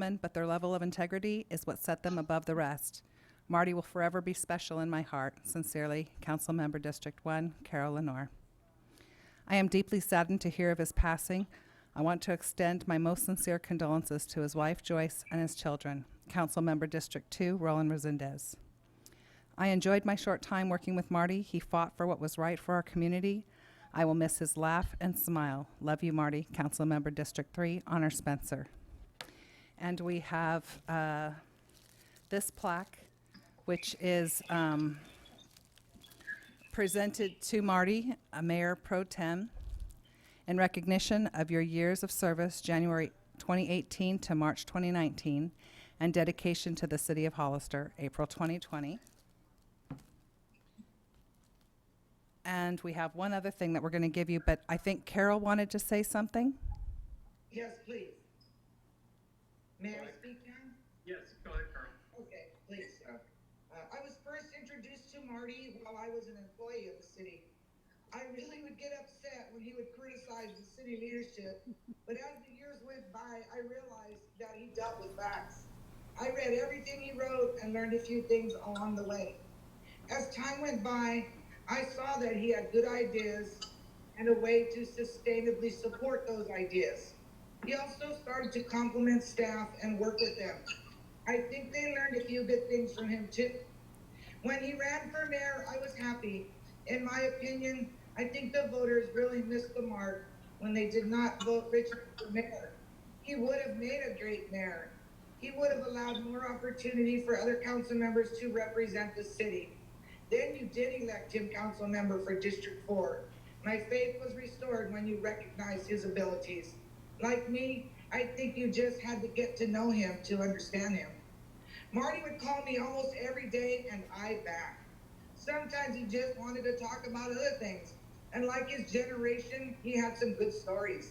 common, but their level of integrity is what set them above the rest. Marty will forever be special in my heart. Sincerely, Councilmember District 1, Carol Lenore. I am deeply saddened to hear of his passing. I want to extend my most sincere condolences to his wife, Joyce, and his children. Councilmember District 2, Roland Resendez. I enjoyed my short time working with Marty. He fought for what was right for our community. I will miss his laugh and smile. Love you, Marty. Councilmember District 3, Honor Spencer. And we have this plaque, which is presented to Marty, Mayor Pro Tem, in recognition of your years of service, January 2018 to March 2019, and dedication to the City of Hollister, April 2020. And we have one other thing that we're going to give you, but I think Carol wanted to say something. Yes, please. May I speak now? Yes, go ahead, Carl. Okay, please. I was first introduced to Marty while I was an employee of the city. I really would get upset when he would criticize the city leadership, but as the years went by, I realized that he dealt with facts. I read everything he wrote and learned a few things along the way. As time went by, I saw that he had good ideas and a way to sustainably support those ideas. He also started to compliment staff and work with them. I think they learned a few good things from him too. When he ran for mayor, I was happy. In my opinion, I think the voters really missed the mark when they did not vote Richard for mayor. He would have made a great mayor. He would have allowed more opportunity for other council members to represent the city. Then you did elect him council member for District 4. My faith was restored when you recognized his abilities. Like me, I think you just had to get to know him to understand him. Marty would call me almost every day and I back. Sometimes he just wanted to talk about other things. And like his generation, he had some good stories.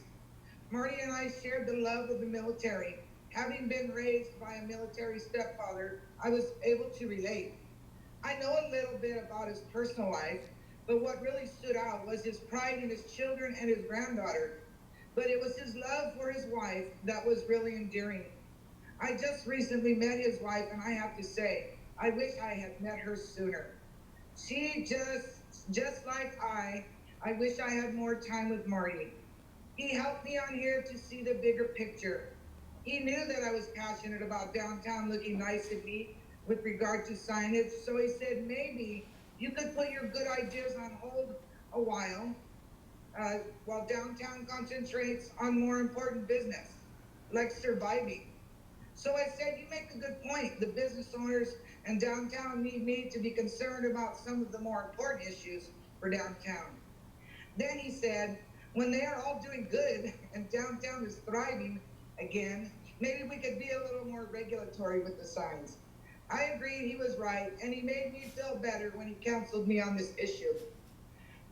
Marty and I shared the love of the military. Having been raised by a military stepfather, I was able to relate. I know a little bit about his personal life, but what really stood out was his pride in his children and his granddaughter. But it was his love for his wife that was really endearing. I just recently met his wife, and I have to say, I wish I had met her sooner. She just like I wish I had more time with Marty. He helped me on here to see the bigger picture. He knew that I was passionate about downtown looking nice and neat with regard to signage, so he said, maybe you could put your good ideas on hold a while downtown concentrates on more important business, like surviving. So I said, you make a good point. The business owners and downtown need me to be concerned about some of the more important issues for downtown. Then he said, when they are all doing good and downtown is thriving again, maybe we could be a little more regulatory with the signs. I agreed he was right, and he made me feel better when he counseled me on this issue.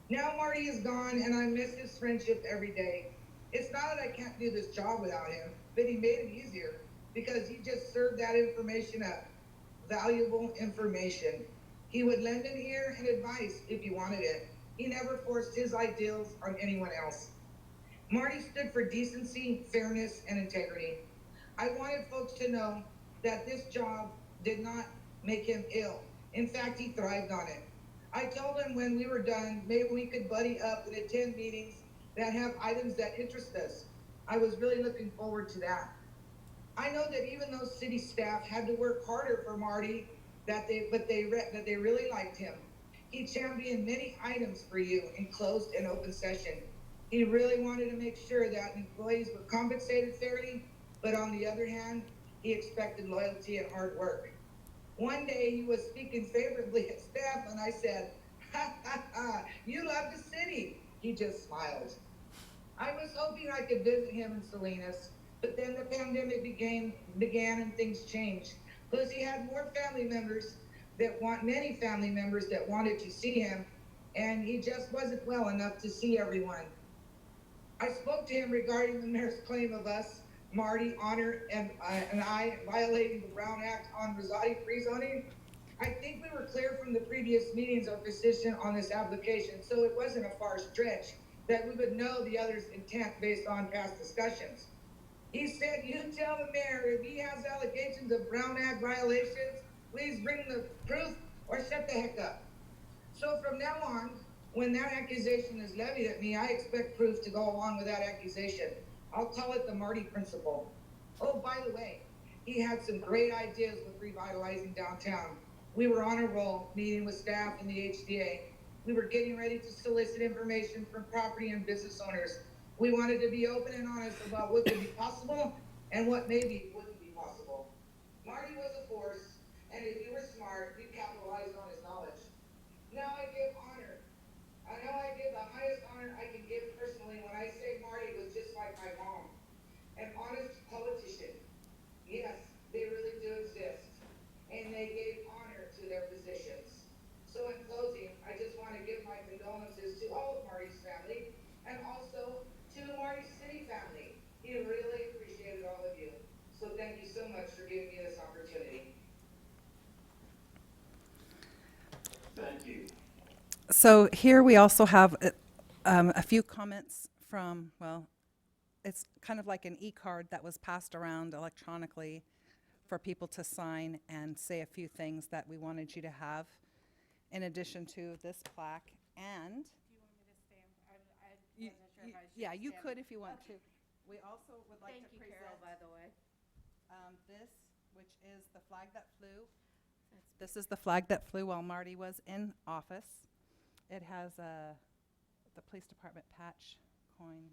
Now Marty is gone, and I miss his friendship every day. It's not that I can't do this job without him, but he made it easier because he just served that information up. Valuable information. He would lend an ear and advice if you wanted it. He never forced his ideals on anyone else. Marty stood for decency, fairness, and integrity. I wanted folks to know that this job did not make him ill. In fact, he thrived on it. I told him when we were done, maybe we could buddy up and attend meetings that have items that interest us. I was really looking forward to that. I know that even though city staff had to work harder for Marty, that they really liked him. He championed many items for you in closed and open session. He really wanted to make sure that employees were compensated fairly, but on the other hand, he expected loyalty and hard work. One day he was speaking favorably at staff and I said, ha ha ha, you love the city. He just smiled. I was hoping I could visit him in Salinas, but then the pandemic began and things changed. Plus he had many family members that wanted to see him, and he just wasn't well enough to see everyone. I spoke to him regarding the mayor's claim of us, Marty, Honor, and I violating the Brown Act on Rosati free zoning. I think we were clear from the previous meetings our position on this application, so it wasn't a far stretch that we would know the other's intent based on past discussions. He said, you tell the mayor if he has allegations of Brown Act violations, please bring the proof or shut the heck up. So from now on, when that accusation is levied at me, I expect proof to go along with that accusation. I'll call it the Marty principle. Oh, by the way, he had some great ideas with revitalizing downtown. We were on a roll, meeting with staff and the HDA. We were getting ready to solicit information from property and business owners. We wanted to be open and honest about what could be possible and what maybe wouldn't be possible. Marty was a force, and if you were smart, you capitalized on his knowledge. Now I give honor. I know I give the highest honor I can give personally when I say Marty was just like my mom, an honest politician. Yes, they really do exist, and they gave honor to their positions. So in closing, I just want to give my condolences to all of Marty's family, and also to the Marty City family. He really appreciated all of you. So thank you so much for giving me this opportunity. Thank you. So here we also have a few comments from, well, it's kind of like an e-card that was passed around electronically for people to sign and say a few things that we wanted you to have in addition to this plaque. And Do you want me to stand? I you- wasn't sure if I should yeah, you stand. could if you want to. We also would like Thank to you, present Carol, by the way. this, which is the flag that flew. This is the flag that flew while Marty was in office. It has the police department patch coin,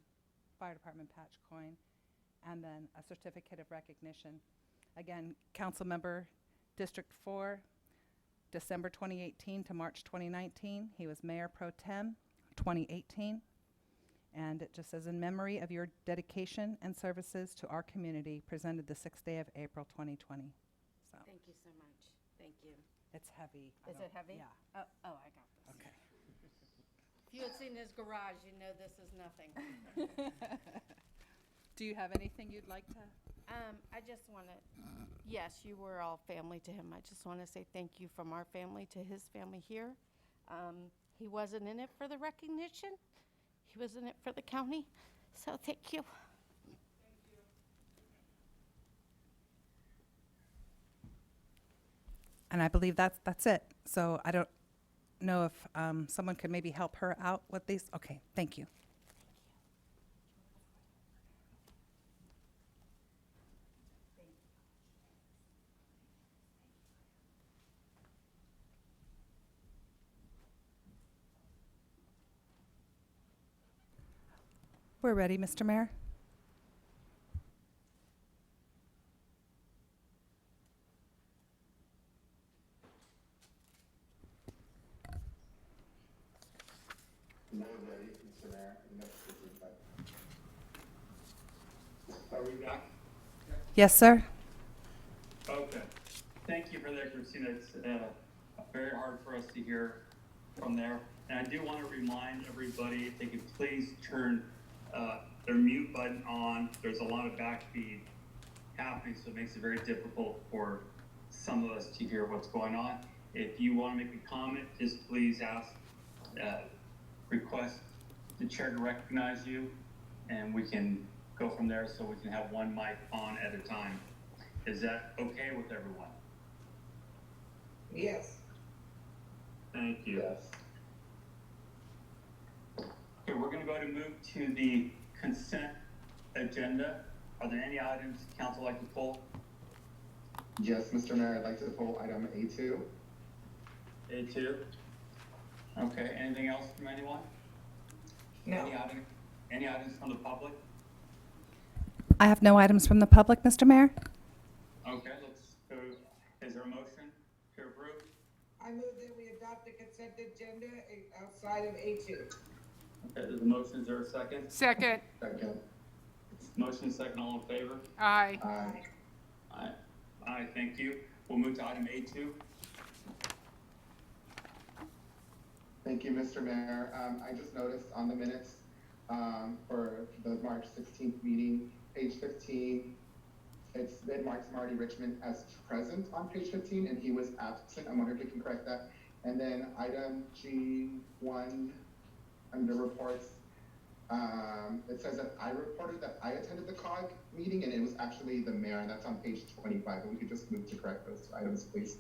fire department patch coin, and then a certificate of recognition. Again, council member District 4, December 2018 to March 2019. He was Mayor Pro Tem 2018. And it just says, in memory of your dedication and services to our community, presented the 6th day of April 2020. So Thank you so much. Thank you. it's heavy. Is it heavy? Yeah. Oh, I got this. Okay. If you had seen his garage, you know this is nothing. Do you have anything you'd like to? I just want to, yes, you were all family to him. I just want to say thank you from our family to his family here. He wasn't in it for the recognition. He was in it for the county. So thank you. And I believe that's it. So I don't know if someone could maybe help her out with these. Okay, thank you. We're ready, Mr. Mayor. More ready, Mr. Mayor. Are we back? Yes, sir. Okay. Thank you for that, Christina. It's very hard for us to hear from there. And I do want to remind everybody if they could please turn their mute button on. There's a lot of backfeed happening, so it makes it very difficult for some of us to hear what's going on. If you want to make a comment, just please request the chair to recognize you, and we can go from there so we can have one mic on at a time. Is that okay with everyone? Yes. Thank you. Yes. Okay, we're gonna go to move to the consent agenda. Are there any items council like to pull? Yes, Mr. Mayor, I'd like to pull item A2. A2? Okay, anything else from anyone? No. Any items from the public? I have no items from the public, Mr. Mayor. Okay, let's go. Is there a motion to approve? I move that we adopt the consent agenda outside of A2. Okay, there's a motion. Is there a second? Second, Second. Motion second, all in favor? aye. Aye. Aye. Aye, thank you. We'll move to item A2. Thank you, Mr. Mayor. I just noticed on the minutes for the March 16th meeting, page 15, it marks Marty Richmond as present on page 15, and he was absent. I'm wondering if we can correct that. And then item G1 under reports, It says that I reported that I attended the COG meeting, and it was actually the mayor, and that's on page 25. But we could just move to correct those two items, please.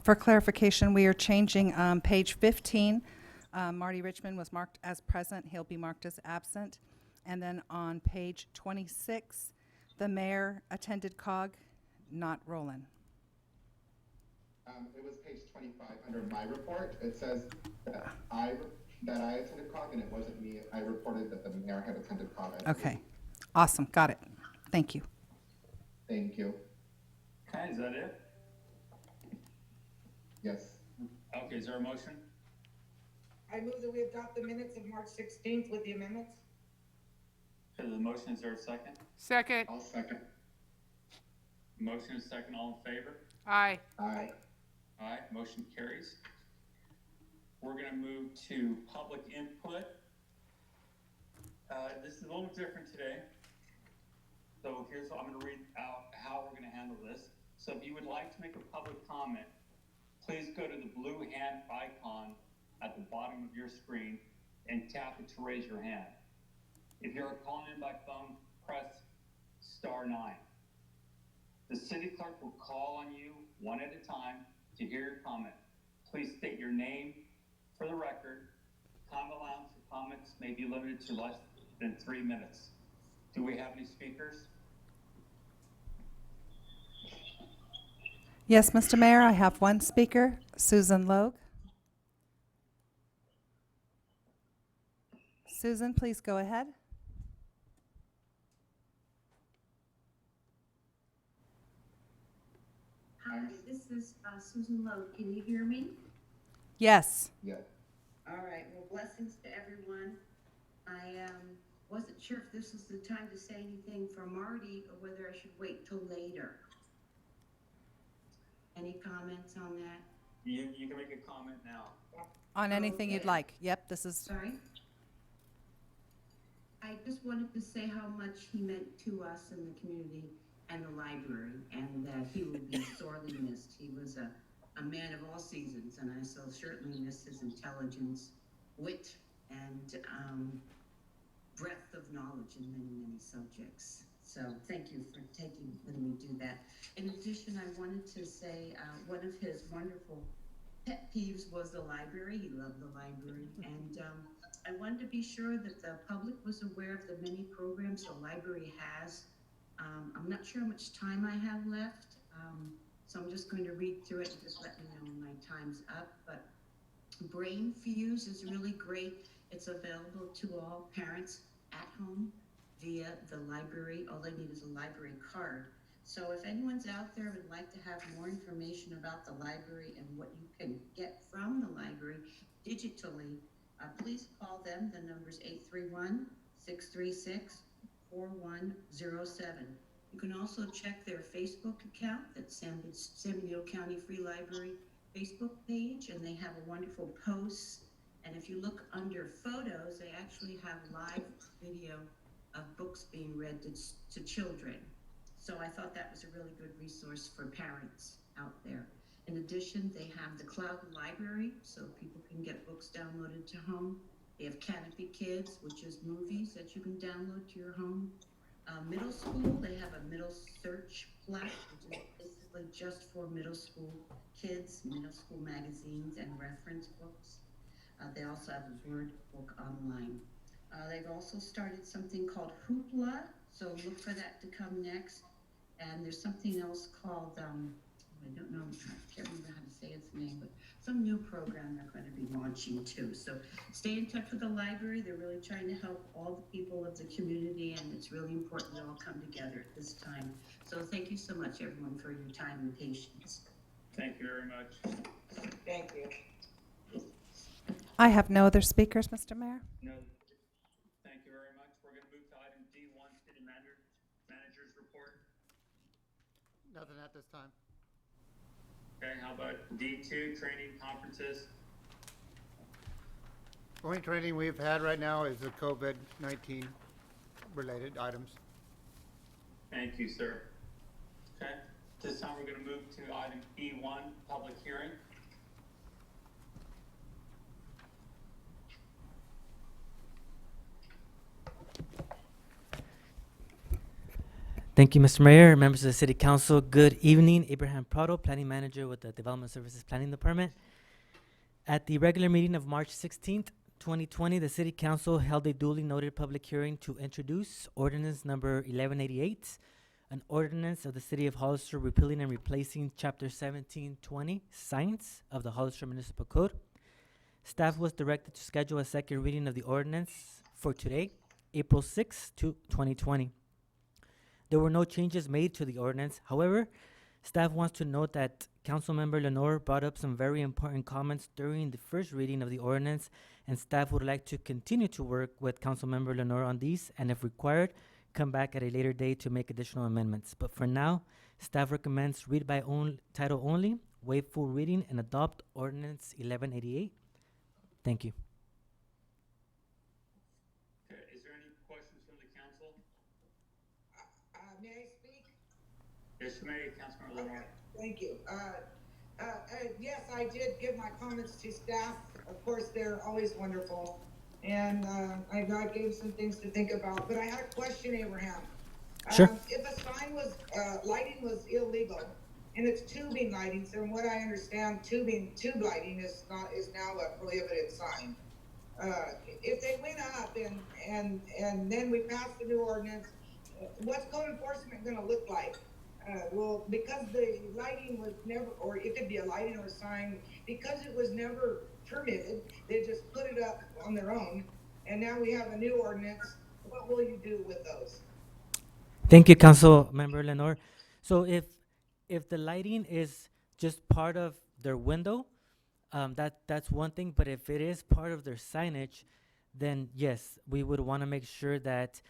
For clarification, we are changing page 15. Marty Richmond was marked as present. He'll be marked as absent. And then on page 26, the mayor attended COG, not Roland. It was page 25 under my report. It says that I attended COG, and it wasn't me. I reported that the mayor had attended COG. Okay. Awesome. Got it. Thank you. Thank you. Okay, is that it? Yes. Okay, is there a motion? I move that we adopt the minutes of March 16th with the amendments. Okay, the motion, is there a second? Second. I'll second. Motion is second, all in favor? Aye. Aye. Aye, motion carries. We're gonna move to public input. This is a little different today. So here's, I'm gonna read out how we're gonna handle this. So if you would like to make a public comment, please go to the blue hand icon at the bottom of your screen and tap it to raise your hand. If you're calling in by phone, press *9. The city clerk will call on you one at a time to hear your comment. Please state your name for the record. Time allowance for comments may be limited to less than 3 minutes. Do we have any speakers? Yes, Mr. Mayor, I have one speaker, Susan Logue. Susan, please go ahead. Hi, this is Susan Lowe. Can you hear me? Yes. Yeah. All right. Well, blessings to everyone. I wasn't sure if this was the time to say anything for Marty or whether I should wait till later. Any comments on that? You can make a comment now. On anything you'd Okay. like. Yep, this is, Sorry? I just wanted to say how much he meant to us in the community and the library, and that he will be sorely missed. He was a man of all seasons, and I so certainly miss his intelligence, wit, and breadth of knowledge in many, many subjects. So thank you for letting me do that. In addition, I wanted to say one of his wonderful pet peeves was the library. He loved the library, and I wanted to be sure that the public was aware of the many programs the library has. I'm not sure how much time I have left, so I'm just going to read through it and just let me know when my time's up. But Brain Fuse is really great. It's available to all parents at home via the library. All they need is a library card. So if anyone's out there would like to have more information about the library and what you can get from the library digitally, please call them. The number's 831-636-4107. You can also check their Facebook account, that's San Bernardino County Free Library Facebook page, and they have a wonderful posts. And if you look under photos, they actually have live video of books being read to children. So I thought that was a really good resource for parents out there. In addition, they have the Cloud Library, so people can get books downloaded to home. They have Canopy Kids, which is movies that you can download to your home. Middle school, they have a middle search plus, which is basically just for middle school kids, middle school magazines and reference books. They also have a Word book online. They've also started something called Hoopla, so look for that to come next. And there's something else called, I don't know, I can't remember how to say its name, but some new program they're going to be launching too. So stay in touch with the library. They're really trying to help all the people of the community, and it's really important we all come together at this time. So thank you so much, everyone, for your time and patience. Thank you very much. Thank you. I have no other speakers, Mr. Mayor. No, thank you very much. We're gonna move to item D1, City Manager's Report. Nothing at this time. Okay, how about D2, training conferences? Only training we've had right now is the COVID-19 related items. Thank you, sir. Okay, this time we're gonna move to item E1, public hearing. Thank you, Mr. Mayor, members of the City Council. Good evening. Abraham Prado, Planning Manager with the Development Services Planning Department. At the regular meeting of March 16th, 2020, the City Council held a duly noted public hearing to introduce ordinance number 1188, an ordinance of the City of Hollister repealing and replacing Chapter 1720, Signs of the Hollister Municipal Code. Staff was directed to schedule a second reading of the ordinance for today, April 6th, 2020. There were no changes made to the ordinance. However, staff wants to note that Councilmember Lenore brought up some very important comments during the first reading of the ordinance, and staff would like to continue to work with Councilmember Lenore on these, and if required, come back at a later date to make additional amendments. But for now, staff recommends read by title only, waive full reading, and adopt ordinance 1188. Thank you. Okay, is there any questions from the council? May I speak? Yes, you may, Councilmember Lenore. Thank you. Yes, I did give my comments to staff. Of course, they're always wonderful. And I gave some things to think about, but I had a question, Abraham. Sure. If a sign was, lighting was illegal, and it's tubing lighting, so from what I understand, tube lighting is now a prohibited sign. If they went up and then we passed the new ordinance, what's code enforcement gonna look like? Well, because the lighting was never, or it could be a lighting or a sign, because it was never permitted, they just put it up on their own, and now we have a new ordinance. What will you do with those? Thank you, Councilmember Lenore. So if the lighting is just part of their window, that's one thing. But if it is part of their signage, then yes, we would want to make sure that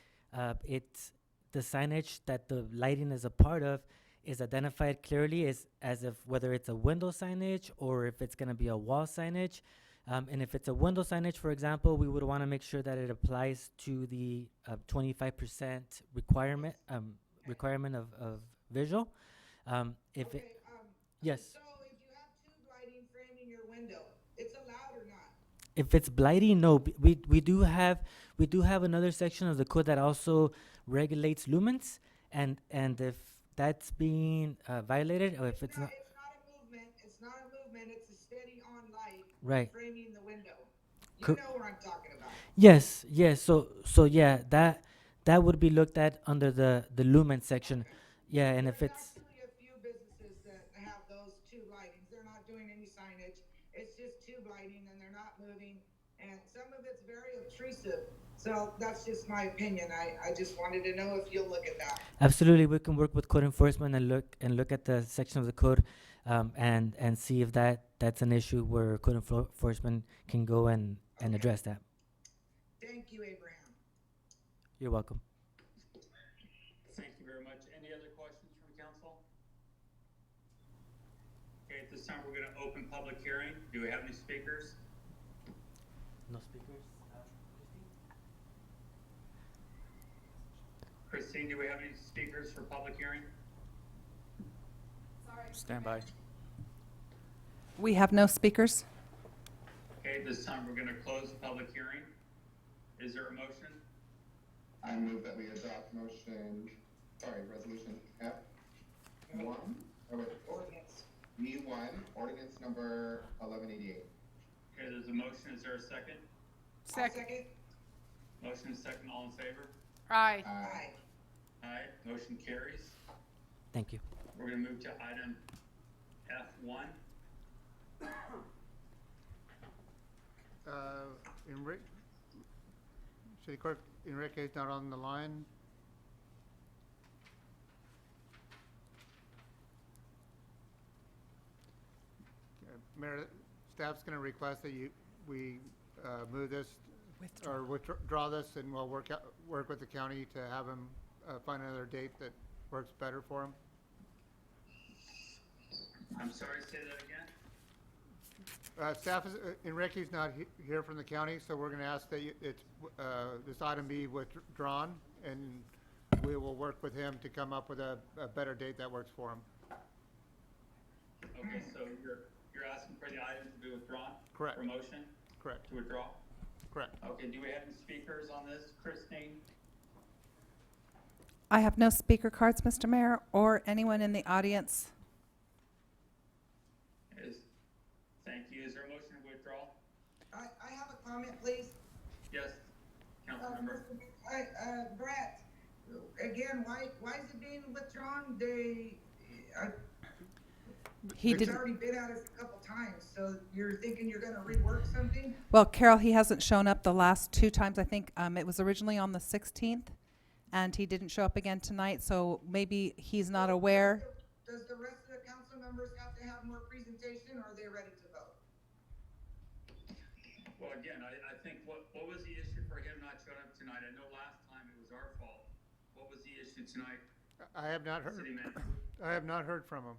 it's the signage that the lighting is a part of is identified clearly as if whether it's a window signage or if it's going to be a wall signage. And if it's a window signage, for example, we would want to make sure that it applies to the 25% requirement of visual. If Okay, it, yes, so if you have tube lighting framing your window, it's allowed or not? if it's blighting, no. We do have another section of the code that also regulates lumens, and if that's being violated, or if it's not, It's not a movement, it's a steady on light. Right. Framing the window. You Co- know what I'm talking about. yes. So yeah, that would be looked at under the lumen section. Yeah, and if There's it's actually a few businesses that have those tube lightings. They're not doing any signage. It's just tube lighting and they're not moving. And some of it's very obtrusive. So that's just my opinion. I just wanted to know if you'll look at that. absolutely, we can work with code enforcement and look at the section of the code, and see if that's an issue where code enforcement can go and address that. Thank you, Abraham. You're welcome. Thank you very much. Any other questions from council? Okay, at this time, we're gonna open public hearing. Do we have any speakers? No speakers. Christine, do we have any speakers for public hearing? Stand by. We have no speakers. Okay, this time we're gonna close the public hearing. Is there a motion? I move that we adopt resolution F1, Ordinance. E1, ordinance number 1188. Okay, there's a motion. Is there a second? Second. Motion is second. All in favor? Aye. Aye. Aye. Motion carries. Thank you. We're gonna move to item F1. City Clerk Enrique is not on the line. Mayor, staff's gonna request that we move this or withdraw this, and we'll work with the county to have him find another date that works better for him. I'm sorry, say that again? Staff is, Enrique's not here from the county, so we're gonna ask that this item be withdrawn, and we will work with him to come up with a better date that works for him. Okay, so you're asking for the item to be withdrawn? Correct. For motion Correct, to withdraw? correct. Okay, do we have any speakers on this? Christine? I have no speaker cards, Mr. Mayor, or anyone in the audience. Thank you. Is there a motion to withdraw? I have a comment, please. Yes, Councilmember. Brett, again, why is it being withdrawn? He It's did. already been at us a couple times, so you're thinking you're gonna rework something? Well, Carol, he hasn't shown up the last 2 times. I think it was originally on the 16th, and he didn't show up again tonight. So maybe he's not aware. Does the rest of the council members have to have more presentation, or are they ready to vote? Well, again, I think what was the issue for him not showing up tonight? I know last time it was our fault. What was the issue tonight, I have not heard, City Manager? I have not heard from him.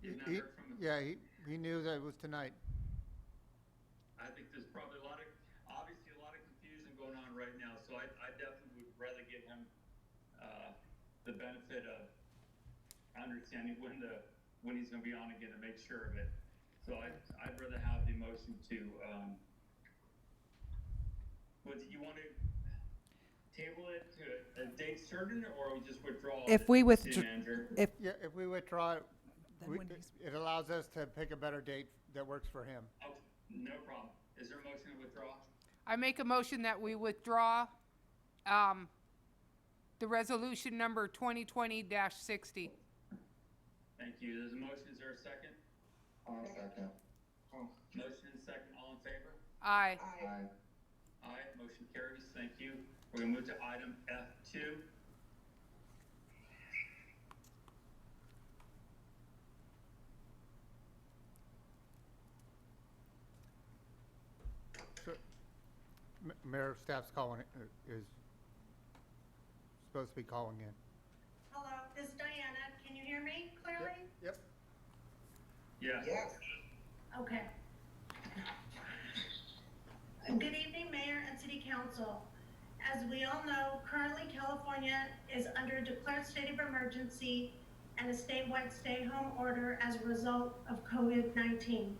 You've not heard from him? Yeah, he knew that it was tonight. I think there's probably obviously a lot of confusion going on right now, so I definitely would rather give him, the benefit of understanding when he's gonna be on again to make sure of it. So I'd rather have the motion to, would you want to table it to a date certain, or we just withdraw? If it, we City withdraw, Manager? Yeah, if we withdraw it, Then when he's- it allows us to pick a better date that works for him. Oh, no problem. Is there a motion to withdraw? I make a motion that we withdraw, the resolution number 2020-60. Thank you. There's a motion. Is there a second? I'll second. Motion and second. All in favor? Aye. Aye. Aye. Motion carries. Thank you. We're gonna move to item F2. Mayor, staff's calling, is supposed to be calling in. Hello, this is Diana. Can you hear me clearly? Yep. Yes. Yes. Okay. Good evening, Mayor and City Council. As we all know, currently California is under a declared state of emergency and a statewide stay-home order as a result of COVID-19.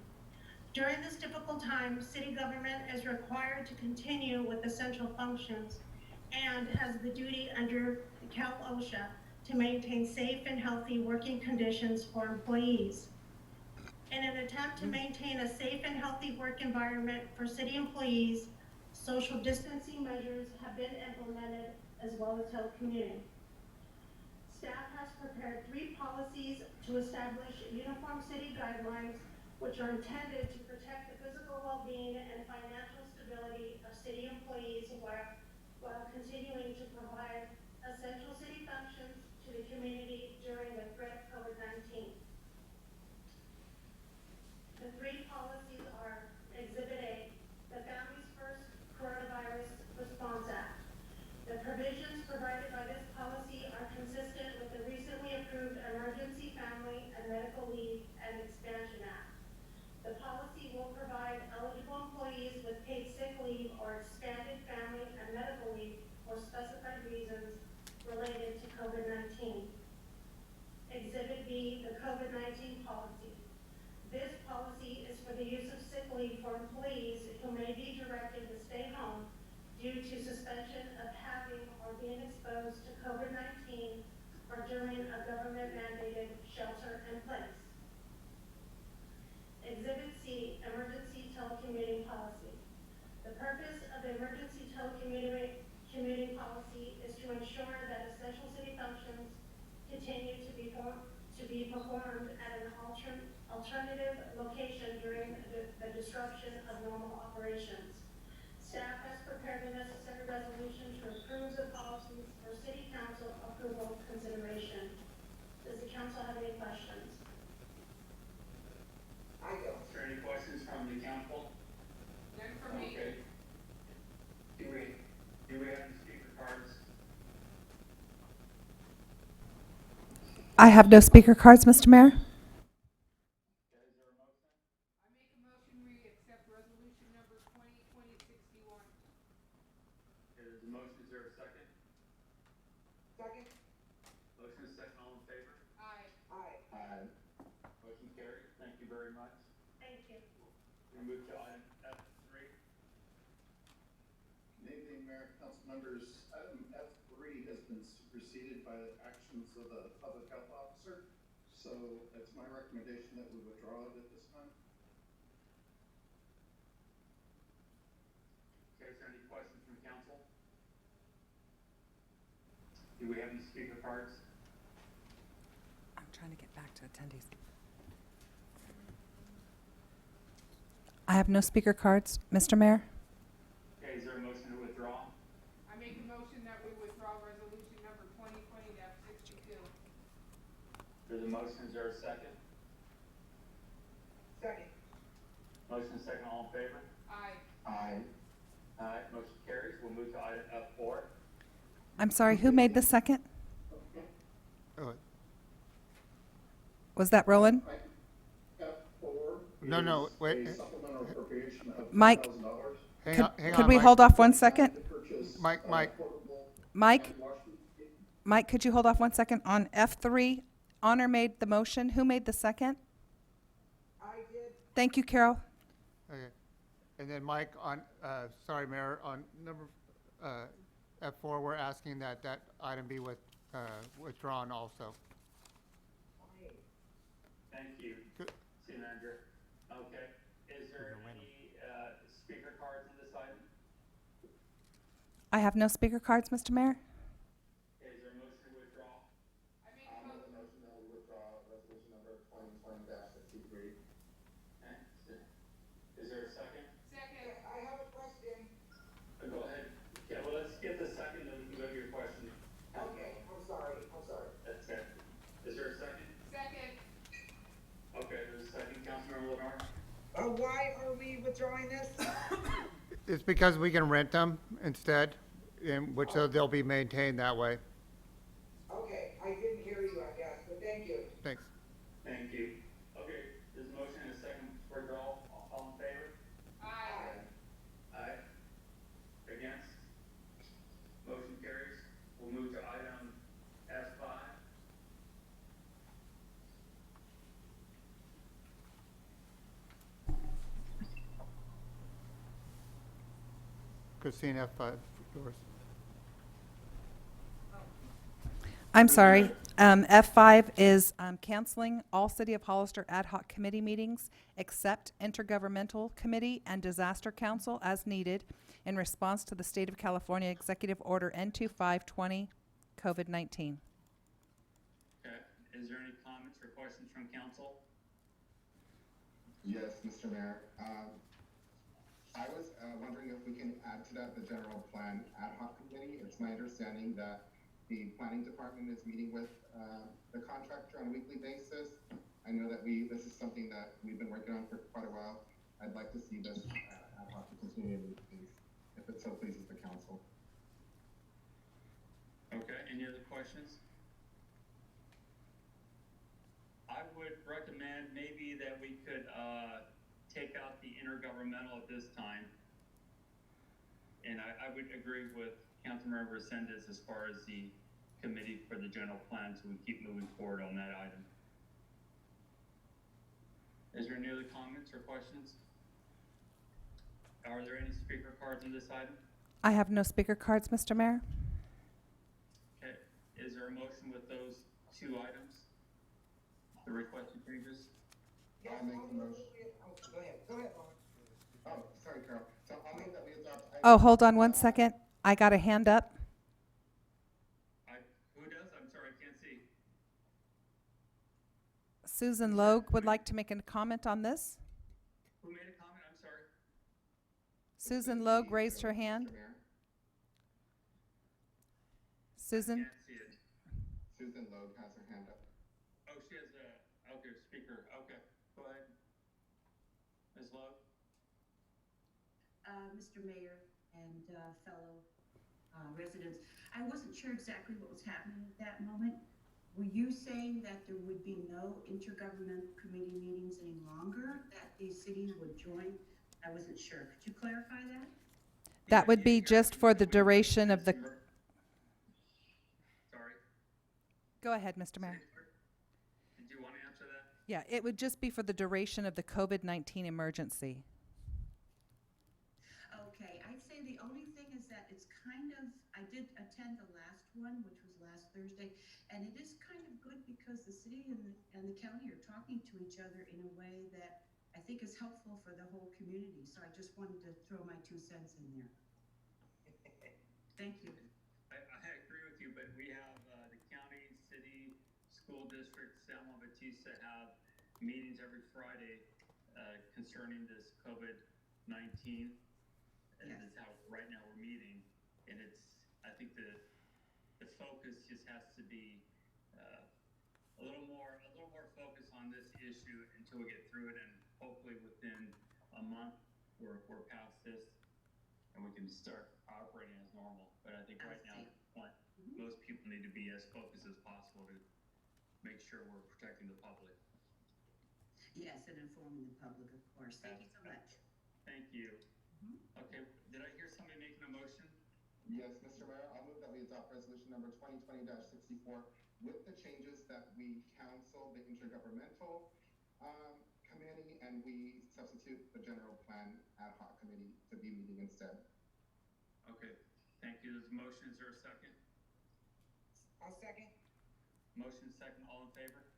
During this difficult time, city government is required to continue with essential functions and has the duty under Cal OSHA to maintain safe and healthy working conditions for employees. In an attempt to maintain a safe and healthy work environment for city employees, social distancing measures have been implemented as well as telecommuting. Staff has prepared 3 policies to establish uniform city guidelines which are intended to protect the physical well-being and financial stability of city employees while continuing to provide essential city functions to the community during the threat of COVID-19. The 3 policies are Exhibit A, the Families First Coronavirus Response Act. The provisions provided by this policy are consistent with the recently approved Emergency Family and Medical Leave and Expansion Act. The policy will provide eligible employees with paid sick leave or expanded family and medical leave for specified reasons related to COVID-19. Exhibit B, the COVID-19 policy. This policy is for the use of sick leave for employees who may be directed to stay home due to suspension of having or being exposed to COVID-19 or during a government-mandated shelter in place. Exhibit C, Emergency Telecommuting Policy. The purpose of the Emergency Telecommuting Policy is to ensure that essential city functions continue to be performed at an alternative location during the disruption of normal operations. Staff has prepared the necessary resolution to approve the policies for City Council approval consideration. Does the council have any questions? I don't. Is there any questions from the council? None for me. Okay. Do we have any speaker cards? I have no speaker cards, Mr. Mayor. Is there a motion? I make a motion we accept resolution number 2020-61. There's a motion. Is there a second? Second? Motion is second. All in favor? Aye. Aye. Aye. Motion carries. Thank you very much. Thank you. We move to item F3. Good evening, Mayor, council members. Item F3 has been So it's my recommendation that we withdraw it at this time. Okay, is there any questions from council? Do we have any speaker cards? I'm trying to get back to attendees. I have no speaker cards, Mr. Mayor. Okay, is there a motion to withdraw? I make a motion that we withdraw resolution number 2020-62. There's a motion, is there a second? Second. Motion second, all in favor? Aye. Aye. Aye, motion carries. We'll move to item F4. I'm sorry, who made the second? Oh, Was that Roland? F4. No, no, is wait. A supplemental appropriation of Mike. $10,000 hang Could on, we Mike. hold off 1 second? to purchase, Mike. portable Mike, hand washing. Mike, could you hold off 1 second? On F3, Honor made the motion. Who made the second? I did. Thank you, Carol. Okay. And then Mike, on, sorry, Mayor, on number, F4, we're asking that that item be withdrawn also. Thank you, Good. City Manager. Okay, is there any speaker cards on this item? I have no speaker cards, Mr. Mayor. Okay, is there a motion to withdraw? I make I'll a make a motion. motion that we withdraw resolution number 2020-63. Okay, is there a second? Second. I have a question. Go ahead. Yeah, well, let's get the second, then we can go to your question. Okay, I'm sorry. That's it. Is there a second? Second. Okay, there's a second, Councilmember Lenore. Why are we withdrawing this? It's because we can rent them instead, in which they'll be maintained that way. Okay, I didn't hear you, I guess, but thank you. Thanks. Thank you. Okay, there's a motion and a second for withdrawal. All in favor? Aye. Aye. Against? Motion carries. We'll move to item F5. Christine, F5, yours. I'm sorry. F5 is canceling all City of Hollister ad hoc committee meetings except Intergovernmental Committee and Disaster Council as needed in response to the State of California Executive Order N2520 COVID-19. Okay, is there any comments or questions from council? Yes, Mr. Mayor. I was wondering if we can add to that the general plan ad hoc committee. It's my understanding that the planning department is meeting with the contractor on a weekly basis. I know that this is something that we've been working on for quite a while. I'd like to see this ad hoc to continue, please, if it so pleases the council. Okay, any other questions? I would recommend maybe that we could take out the intergovernmental at this time. And I would agree with Councilmember Resendez as far as the committee for the general plan, so we keep moving forward on that item. Is there any other comments or questions? Are there any speaker cards on this item? I have no speaker cards, Mr. Mayor. Okay, is there a motion with those two items? The requested changes? Yes, I'll make the move motion. Go ahead, Lauren. Oh, sorry, Carol. So I'll move that we adopt. Oh, hold on 1 second. I got a hand up. Who does? I'm sorry, I can't see. Susan Logue would like to make a comment on this. Who made a comment? I'm sorry. Susan Logue raised her hand. Mr. Mayor. Susan? Can't see it. Susan Logue has her hand up. Oh, she has a, okay, speaker. Okay, go ahead. Ms. Lowe? Mr. Mayor and fellow residents, I wasn't sure exactly what was happening at that moment. Were you saying that there would be no intergovernmental committee meetings any longer, that the city would join? I wasn't sure. Could you clarify that? That would be just for the duration of the... Sorry. Go ahead, Mr. Mayor. Did you want to answer that? Yeah, it would just be for the duration of the COVID-19 emergency. Okay, I'd say the only thing is that it's kind of, I did attend attend the last one, which was last Thursday, and it is kind of good because the city and the county are talking to each other in a way that I think is helpful for the whole community. So I just wanted to throw my 2 cents in there. Thank you. I agree with you, but we have, the county, city, school district, San Juan Bautista have meetings every Friday, concerning this COVID-19. And Yes. that's how, right now we're meeting, and I think the focus just has to be, a little more focus on this issue until we get through it, and hopefully within a month, we're past this, and we can start operating as normal. But I think right now, most people need to be as focused as possible to make sure we're protecting the public. Yes, and informing the public, of course. Thank you so much. Thank you. Okay, did I hear somebody making a motion? Yes, Mr. Mayor, I'll move that we adopt resolution number 2020-64 with the changes that we cancel the intergovernmental committee and we substitute the general plan ad hoc committee to be meeting instead. Okay, thank you. There's a motion. Is there a second? I'll second. Motion second. All in favor?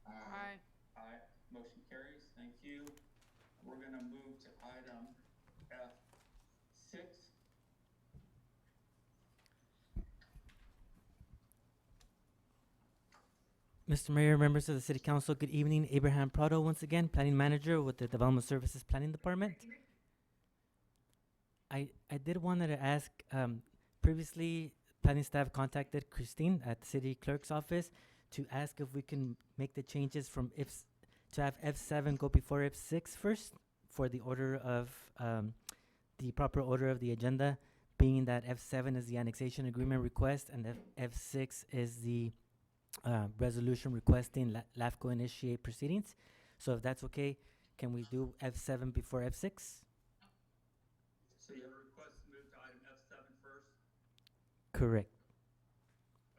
Aye. Aye. Motion carries. Thank you. We're gonna move to item F6. Mr. Mayor, members of the City Council, good evening. Abraham Prado, once again, Planning Manager with the Development Services Planning Department. I did want to ask, previously, planning staff contacted Christine at the City Clerk's office to ask if we can make the changes from to have F7 go before F6 first for the order of, the proper order of the agenda, being that F7 is the annexation agreement request and F6 is the resolution requesting LAFCO initiate proceedings. So if that's okay, can we do F7 before F6? So you have a request to move to item F7 first? Correct.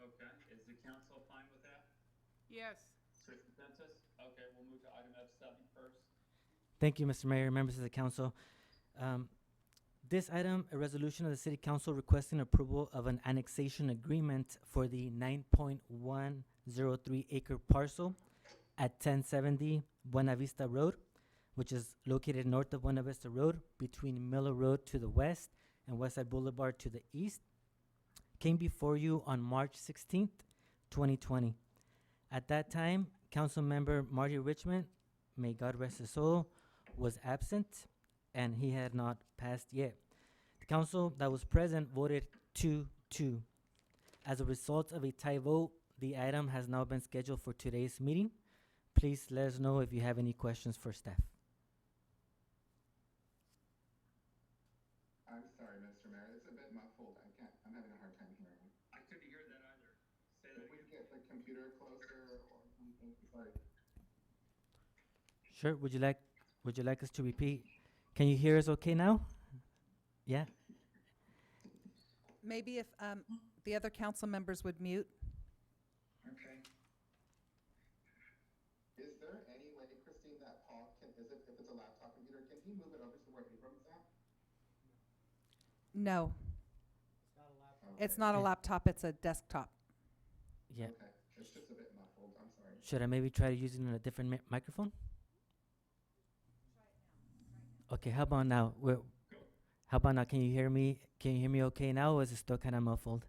Okay, is the council fine with that? Yes. So consensus? Okay, we'll move to item F7 first. Thank you, Mr. Mayor, members of the council. This item, a resolution of the City Council requesting approval of an annexation agreement for the 9.103 acre parcel at 1070 Buena Vista Road, which is located north of Buena Vista Road between Miller Road to the west and Westside Boulevard to the east, came before you on March 16th, 2020. At that time, Council Member Marty Richmond, may God rest his soul, was absent and he had not passed yet. The council that was present voted 2-2. As a result of a tie vote, the item has now been scheduled for today's meeting. Please let us know if you have any questions for staff. I'm sorry, Mr. Mayor, it's a bit muffled. I'm having a hard time hearing. I couldn't hear that either. Say that If we again. get the computer closer or something, sorry. Sure, would you like us to repeat? Can you hear us okay now? Yeah? Maybe if the other council members would mute. Okay. Is there any way, Christine, that Paul can, if it's a laptop computer, can he move it over to where Abram's at? No, Okay. it's not a Okay. laptop, it's a desktop. Yeah. Okay, it's just a bit muffled, I'm sorry. Should I maybe try using a different microphone? Okay, how about now? How about now? Can you hear me? Can you hear me okay now, or is it still kind of muffled?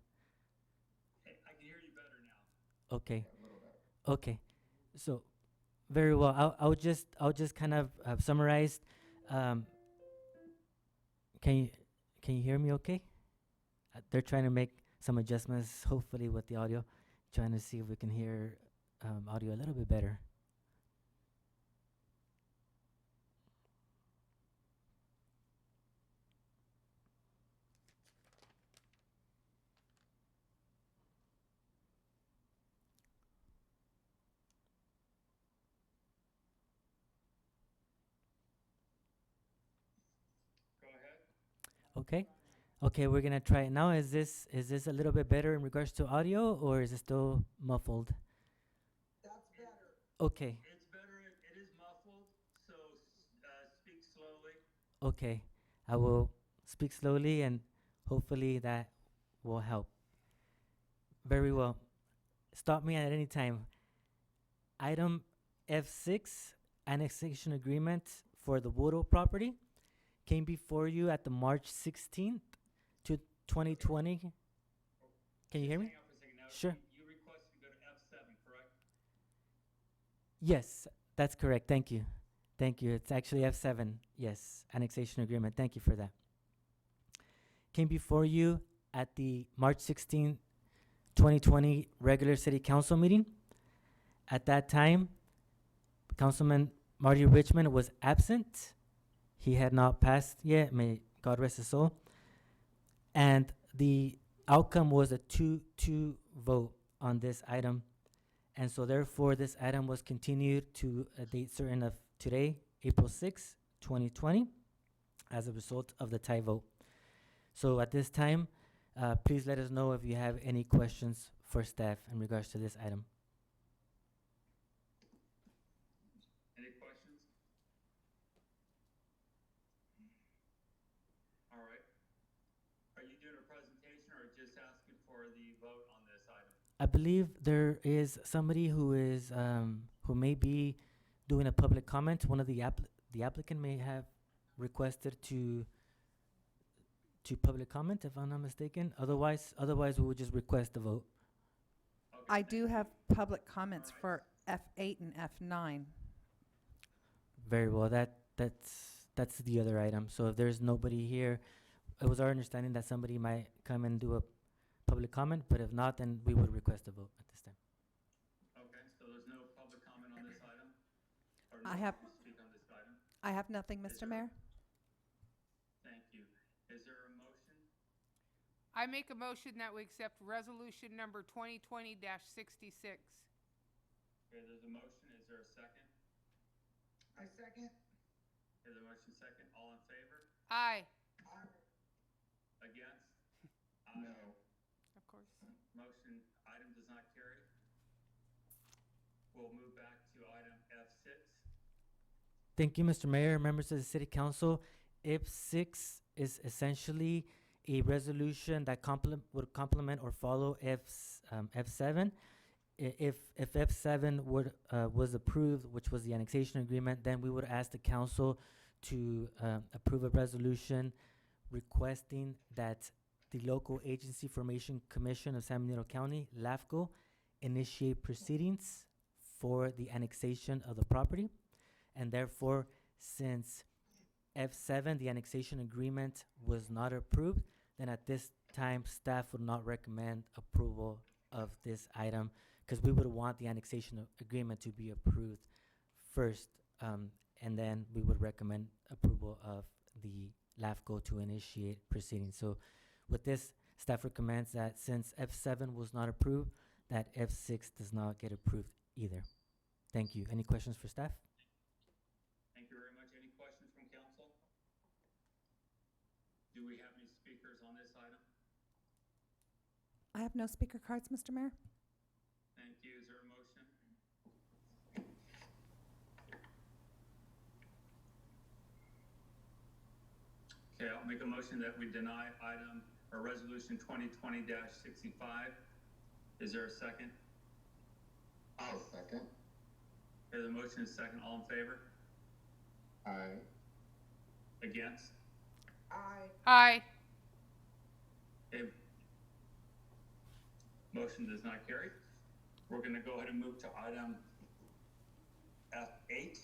Hey, I can hear you better now. Okay. A little bit. Okay, so very well. I'll just kind of summarize. Can you hear me? Okay. They're trying to make some adjustments, hopefully with the audio, trying to see if we can hear audio a little bit better. Go ahead. Okay. Okay, we're gonna try it now. Is this a little bit better in regards to audio, or is it still muffled? That's better. Okay. It's better, it is muffled, so speak slowly. Okay. I will speak slowly, and hopefully that will help. Very well. Stop me at any time. Item F6, annexation agreement for the Woodall property, came before you at the March 16th to 2020. Can you hear me? Hang on for a second. Now, Sure. You requested to go to F7, correct? Yes, that's correct. Thank you. Thank you. It's actually F7. Yes, annexation agreement. Thank you for that. Came before you at the March 16, 2020 regular city council meeting. At that time, Councilman Marty Richmond was absent. He had not passed yet. May God rest his soul. And the outcome was a 2-2 vote on this item. And so therefore, this item was continued to a date certain of today, April 6, 2020, as a result of the tie vote. So at this time, please let us know if you have any questions for staff in regards to this item. Any questions? All right. Are you doing a presentation or just asking for the vote on this item? I believe there is somebody who is who may be doing a public comment. One of the applicant may have requested to public comment, if I'm not mistaken. Otherwise we would just request the vote. Okay, I thank do you. have public comments Alright. for F8 and F9. Very well. That's the other item. So if there's nobody here, it was our understanding that somebody might come and do a public comment, but if not, then we would request a vote at this time. Okay, so there's no public comment on this item? Or I no have- one to speak on this item? I have nothing, Is Mr. there- Mayor. Thank you. Is there a motion? I make a motion that we accept resolution number 2020-66. Okay, there's a motion. Is there a second? I second. Is there a motion second? All in favor? Aye, Against? No. of course. Motion, item does not carry. We'll move back to item F6. Thank you, Mr. Mayor, members of the City Council. F6 is essentially a resolution that would complement or follow F7. If F7 was approved, which was the annexation agreement, then we would ask the council to approve a resolution requesting that the Local Agency Formation Commission of San Benito County, LAFCO, initiate proceedings for the annexation of the property. And therefore, since F7, the annexation agreement, was not approved, then at this time, staff would not recommend approval of this item because we would want the annexation agreement to be approved first, and then we would recommend approval of the LAFCO to initiate proceedings. So with this, staff recommends that since F7 was not approved, that F6 does not get approved either. Thank you. Any questions for staff? Thank you very much. Any questions from council? Do we have any speakers on this item? I have no speaker cards, Mr. Mayor. Thank you. Is there a motion? Okay, I'll make a motion that we deny item or resolution 2020-65. Is there a second? I'll second. Okay, the motion is second. All in favor? Aye. Against? Aye. Aye, Okay. Motion does not carry. We're gonna go ahead and move to item F8.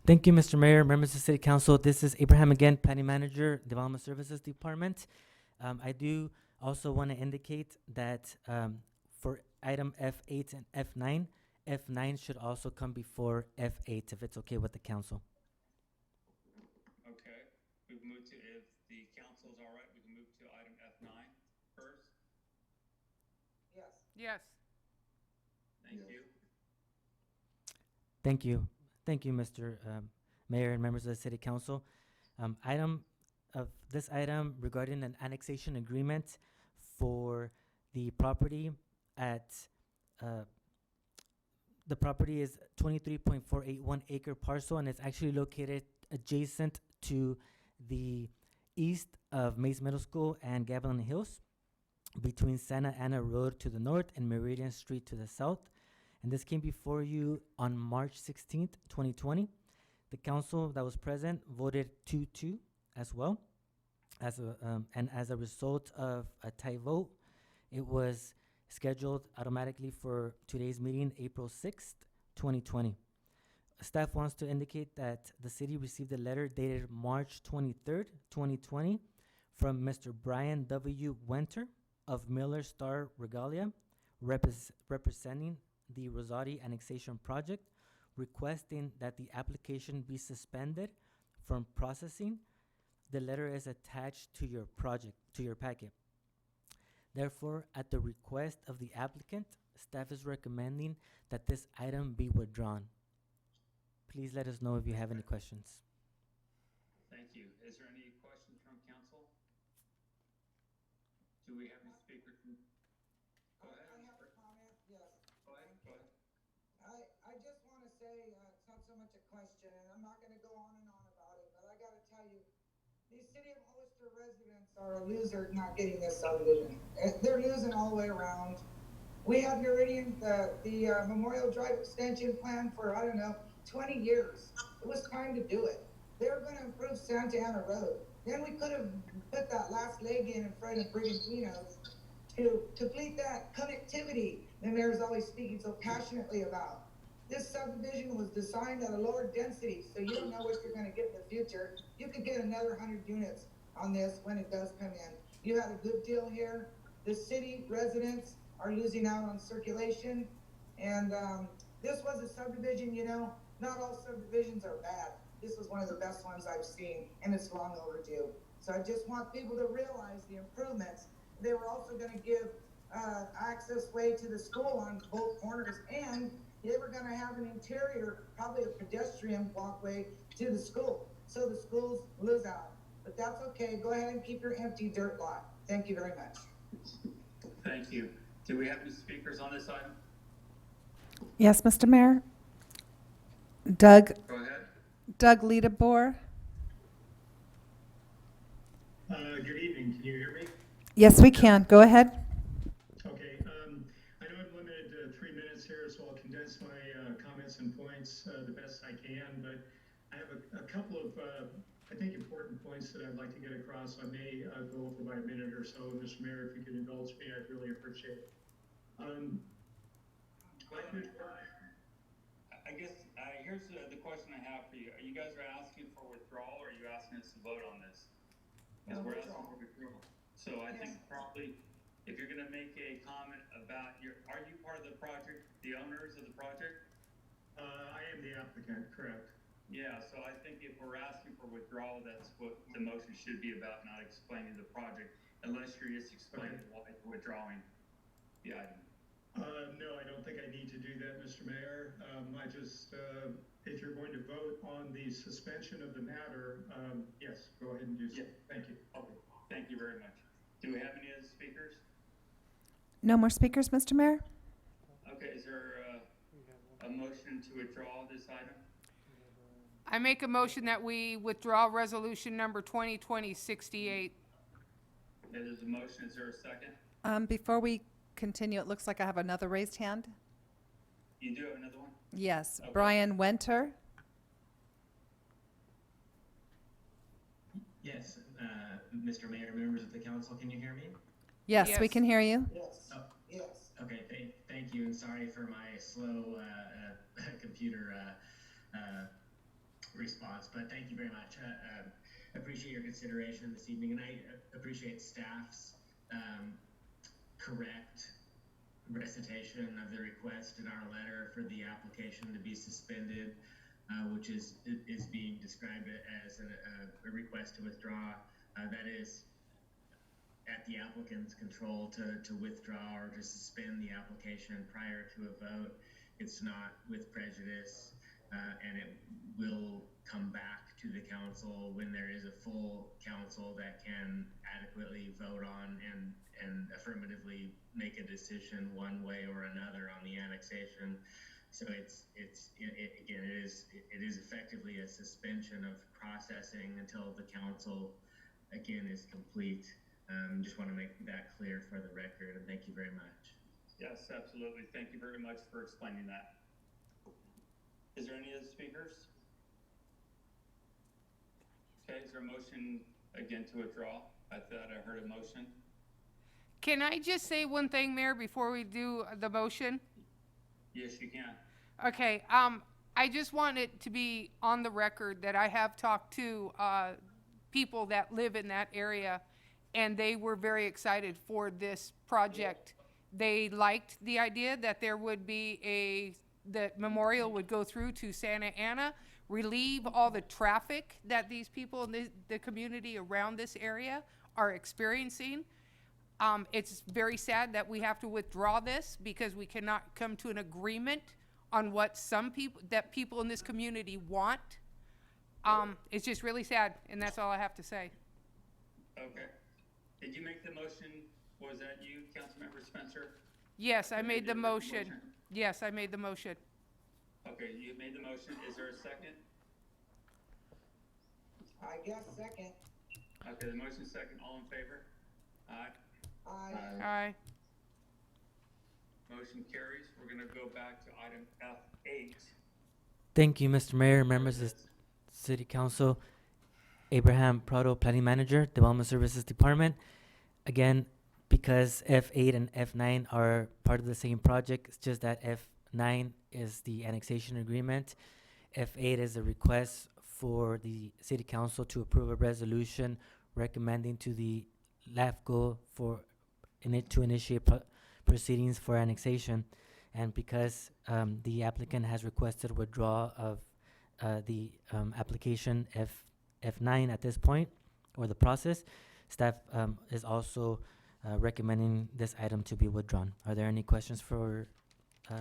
Thank you, Mr. Mayor, members of the City Council. This is Abraham again, Planning Manager, Development Services Department. I do also want to indicate that for item F8 and F9, F9 should also come before F8 if it's okay with the council. Okay, we've moved to, if the council's all right, we can move to item F9 first. Yes. yes. Thank Yes. you. Thank you. Thank you, Mr. Mayor and members of the City Council. This item regarding an annexation agreement for the property at, the property is 23.481 acre parcel, and it's actually located adjacent to the east of Mays Middle School and Gavilan Hills. between Santa Ana Road to the north and Meridian Street to the south. And this came before you on March 16th, 2020. The council that was present voted 2-2 as well. And as a result of a tie vote, it was scheduled automatically for today's meeting, April 6th, 2020. Staff wants to indicate that the city received a letter dated March 23rd, 2020 from Mr. Brian W. Winter of Miller Star Regalia, representing the Rosati Annexation Project, requesting that the application be suspended from processing. The letter is attached to your packet. Therefore, at the request of the applicant, staff is recommending that this item be withdrawn. Please let us know if you have any questions. Thank you. Is there any questions from council? Do we have any speakers? Go ahead. I have a comment, yes. Go ahead. I just want to say, it's not so much a question, and I'm not going to go on and on about it, but I got to tell you, these city of Hollister residents are a loser not getting this subdivision. They're losing all the way around. We had Meridian, the Memorial Drive extension plan for, I don't know, 20 years. It was time to do it. They were going to improve Santa Ana Road. Then we could have put that last leg in front of Brigantino's to complete that connectivity the mayor's always speaking so passionately about. This subdivision was designed at a lower density, so you don't know what you're going to get in the future. You could get another 100 units on this when it does come in. You had a good deal here. The city residents are losing out on circulation, and this was a subdivision, you know, not all subdivisions are bad. This was one of the best ones I've seen, and it's long overdue. So I just want people to realize the improvements. They were also going to give access way to the school on both corners, and they were going to have an interior, probably a pedestrian walkway to the school. So the schools lose out. But that's okay. Go ahead and keep your empty dirt lot. Thank you very much. Thank you. Do we have any speakers on this item? Yes, Mr. Mayor. Doug Go ahead. Liedebor. Good evening, can you hear me? Yes, we can. Go ahead. Okay, I know I'm limited to 3 minutes here, so I'll condense my comments and points the best I can, but I have a couple of, I think, important points that I'd like to get across. I may go over by a minute or so. Mr. Mayor, if you could indulge me, I'd really appreciate it. I guess here's the question I have for you. You guys are asking for withdrawal, or are you asking us to vote on this? Because we're asking for withdrawal. So I think probably if you're going to make a comment about are you part of the project, the owners of the project? I am the applicant, correct. Yeah, so I think if we're asking for withdrawal, that's what the motion should be about, not explaining the project, unless you're just explaining why you're withdrawing the item. No, I don't think I need to do that, Mr. Mayor. I just, if you're going to vote on the suspension of the matter, yes, go ahead and do so. Yeah. Thank you. Okay, thank you very much. Do we have any other speakers? No more speakers, Mr. Mayor? Okay, is there a motion to withdraw this item? I make a motion that we withdraw resolution number 2020-68. There's a motion, is there a second? Before we continue, it looks like I have another raised hand. You do have another one? Yes, Okay. Brian Winter. Yes, Mr. Mayor, members of the council, can you hear me? Yes, we Yes. can hear you. Yes, Oh. yes. Okay, thank you, and sorry for my slow computer response, but thank you very much. Appreciate your consideration this evening, and I appreciate staff's correct recitation of the request in our letter for the application to be suspended, which is being described as a request to withdraw. That is at the applicant's control to withdraw or to suspend the application prior to a vote. It's not with prejudice, and it will come back to the council when there is a full council that can adequately vote on and affirmatively make a decision one way or another on the annexation. So it is effectively a suspension of processing until the council again is complete Just want to make that clear for the record, and thank you very much. Yes, absolutely. Thank you very much for explaining that. Is there any other speakers? Okay, is there a motion again to withdraw? I thought I heard a motion. Can I just say one thing, Mayor, before we do the motion? Yes, you can. Okay, I just want it to be on the record that I have talked to people that live in that area, and they were very excited for this project. They liked the idea that there would be that Memorial would go through to Santa Ana, relieve all the traffic that these people in the community around this area are experiencing. It's very sad that we have to withdraw this because we cannot come to an agreement on what people in this community want. It's just really sad, and that's all I have to say. Okay. Did you make the motion? Was that you, Councilmember Spencer? Yes, I Okay, made the did you make motion. Yes, I made the motion. Okay, you made the motion. Is there a second? I guess second. Okay, the motion second. All in favor? Aye. Aye. Aye. Motion carries. We're gonna go back to item F8. Thank you, Mr. Mayor, members of the City Council. Abraham Prado, Planning Manager, Development Services Department. Again, because F8 and F9 are part of the same project, it's just that F9 is the annexation agreement. F8 is a request for the City Council to approve a resolution recommending to the LAFCO to initiate proceedings for annexation. And because the applicant has requested withdrawal of the application F9 at this point, or the process, staff is also recommending this item to be withdrawn. Are there any questions for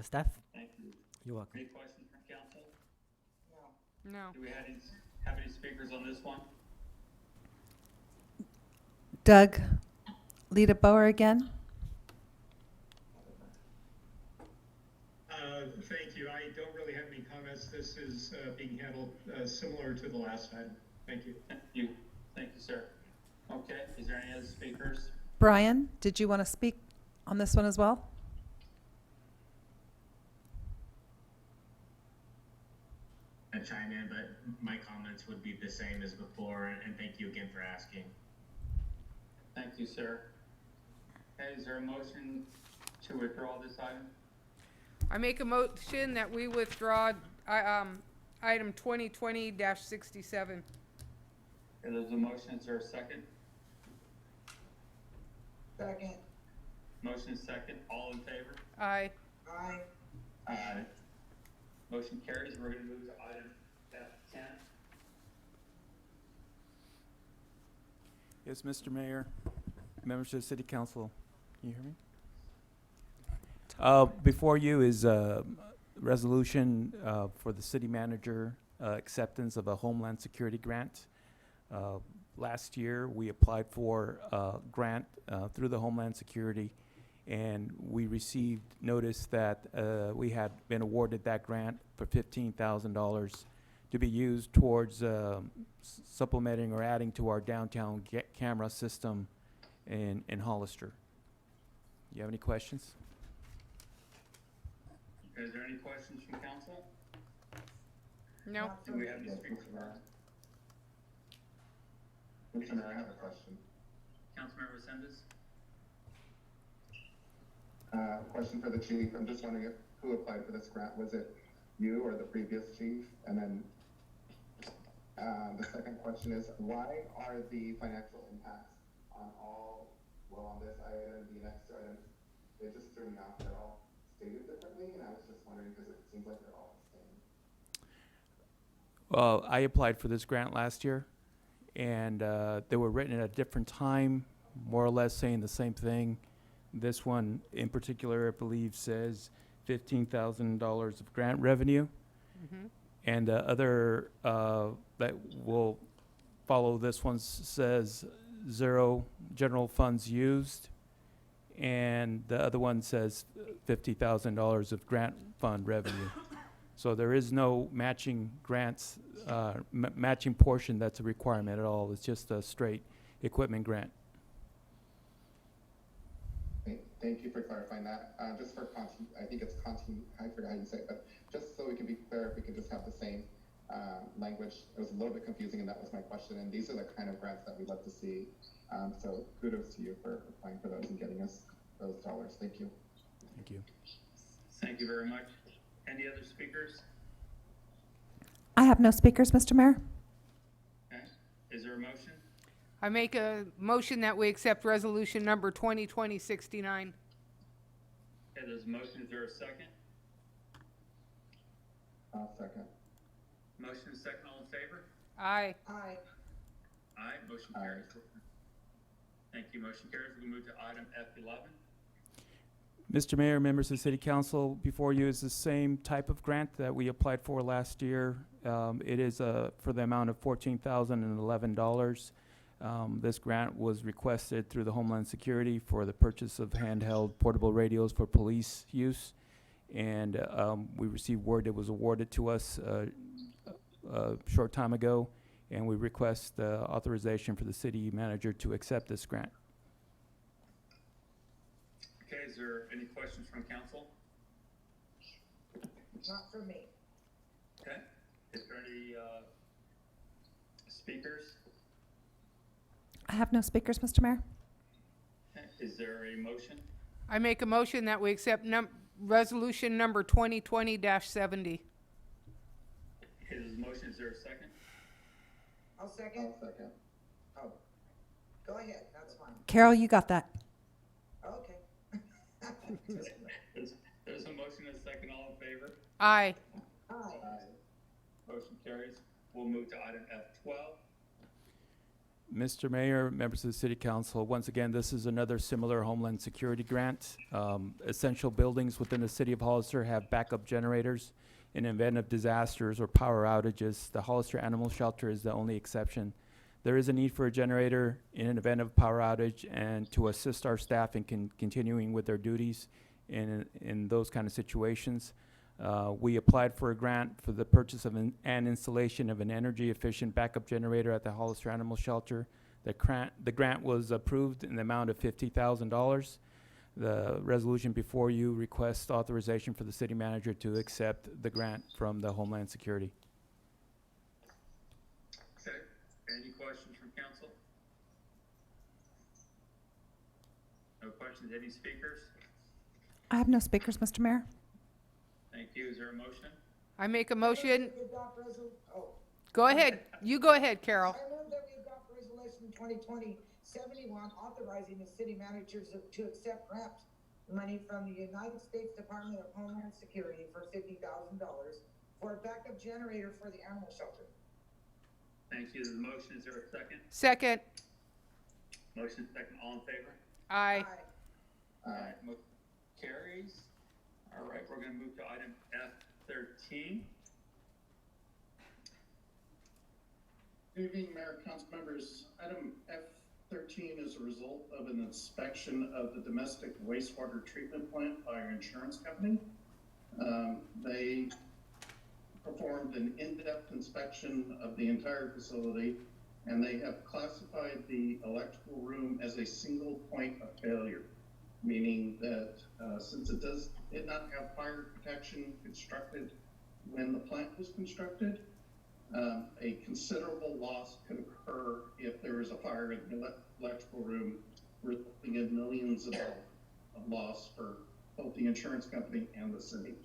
staff? Thank you. You're welcome. Any questions from council? No. No. Do we have any speakers on this one? Doug Liederbauer again. Thank you. I don't really have any comments. This is being handled similar to the last time. Thank you. Thank you. Thank you, sir. Okay, is there any other speakers? Brian, did you want to speak on this one as well? I chime in, but my comments would be the same as before, and thank you again for asking. Thank you, sir. Okay, is there a motion to withdraw this item? I make a motion that we withdraw item 2020-67. Okay, there's a motion. Is there a second? Second. Motion is second. All in favor? Aye. Aye. Aye. Motion carries. We're going to move to item F10. Yes, Mr. Mayor, members of the City Council, can you hear me? Before you is a resolution for the city manager acceptance of a Homeland Security grant. Last year, we applied for a grant through the Homeland Security, and we received notice that we had been awarded that grant for $15,000 to be used towards supplementing or adding to our downtown camera system in Hollister. You have any questions? Okay, is there any questions from council? No. Not Do for we me. have any speakers? Mr. Mayor, I have a question. Councilmember Resendez? Question for the chief. I'm just wondering who applied for this grant. Was it you or the previous chief? And then the second question is, why are the financial impacts on this item, the next item, they just threw me off. They're all stated differently, and I was just wondering because it seems like they're all the same. Well, I applied for this grant last year, and they were written at a different time, more or less saying the same thing. This one in particular, I believe, says $15,000 of grant revenue. Mm-hmm. And other that will follow this one says 0 general funds used. And the other one says $50,000 of grant fund revenue. So there is no matching grants, matching portion that's a requirement at all. It's just a straight equipment grant. Thank you for clarifying that. Just for I think it's I forgot how you say it, but just so we can be clear, if we could just have the same language. It was a little bit confusing, and that was my question. And these are the kind of grants that we'd love to see. So kudos to you for applying for those and getting us those dollars. Thank you. Thank you. Thank you very much. Any other speakers? I have no speakers, Mr. Mayor. Okay. Is there a motion? I make a motion that we accept resolution number 2020-69. Okay, there's a motion. Is there a second? I'll second. Motion is second. All in favor? Aye. Aye. Aye. Motion Aye. carries. Thank you. Motion carries. We move to item F11. Mr. Mayor, members of the City Council, before you is the same type of grant that we applied for last year. It is for the amount of $14,011. This grant was requested through the Homeland Security for the purchase of handheld portable radios for police use. And we received word it was awarded to us a short time ago, and we request authorization for the city manager to accept this grant. Okay, is there any questions from council? Not for me. Okay. Is there any speakers? I have no speakers, Mr. Mayor. Okay. Is there a motion? I make a motion that we accept resolution number 2020-70. Okay, there's a motion. Is there a second? I'll second. I'll second. Oh, go ahead, that's fine. Carol, you got that. Okay. There's a motion and a second. All in favor? Aye. Aye. Motion carries. We'll move to item F12. Mr. Mayor, members of the City Council, once again, this is another similar Homeland Security grant. Essential buildings within the City of Hollister have backup generators in event of disasters or power outages. The Hollister Animal Shelter is the only exception. There is a need for a generator in an event of power outage and to assist our staff in continuing with their duties in those kind of situations. We applied for a grant for the purchase of and installation of an energy-efficient backup generator at the Hollister Animal Shelter. The grant was approved in the amount of $50,000. The resolution before you requests authorization for the city manager to accept the grant from the Homeland Security. Okay. Any questions from council? No questions. Any speakers? I have no speakers, Mr. Mayor. Thank you. Is there a motion? I make a motion. Oh. Go ahead. You go ahead, Carol. I move that we adopt resolution 2020-71 authorizing the city managers to accept grant money from the United States Department of Homeland Security for $50,000 for a backup generator for the animal shelter. Thank you. There's a motion. Is there a second? Second. Motion second. All in favor? Aye. Aye. Motion carries. All right, we're going to move to item F13. Good evening, Mayor, council members. Item F13 is a result of an inspection of the domestic wastewater treatment plant by our insurance company. They performed an in-depth inspection of the entire facility, and they have classified the electrical room as a single point of failure, meaning that since it did not have fire protection constructed when the plant was constructed, a considerable loss could occur if there is a fire in the electrical room, resulting in millions of dollars of loss for both the insurance company and the city.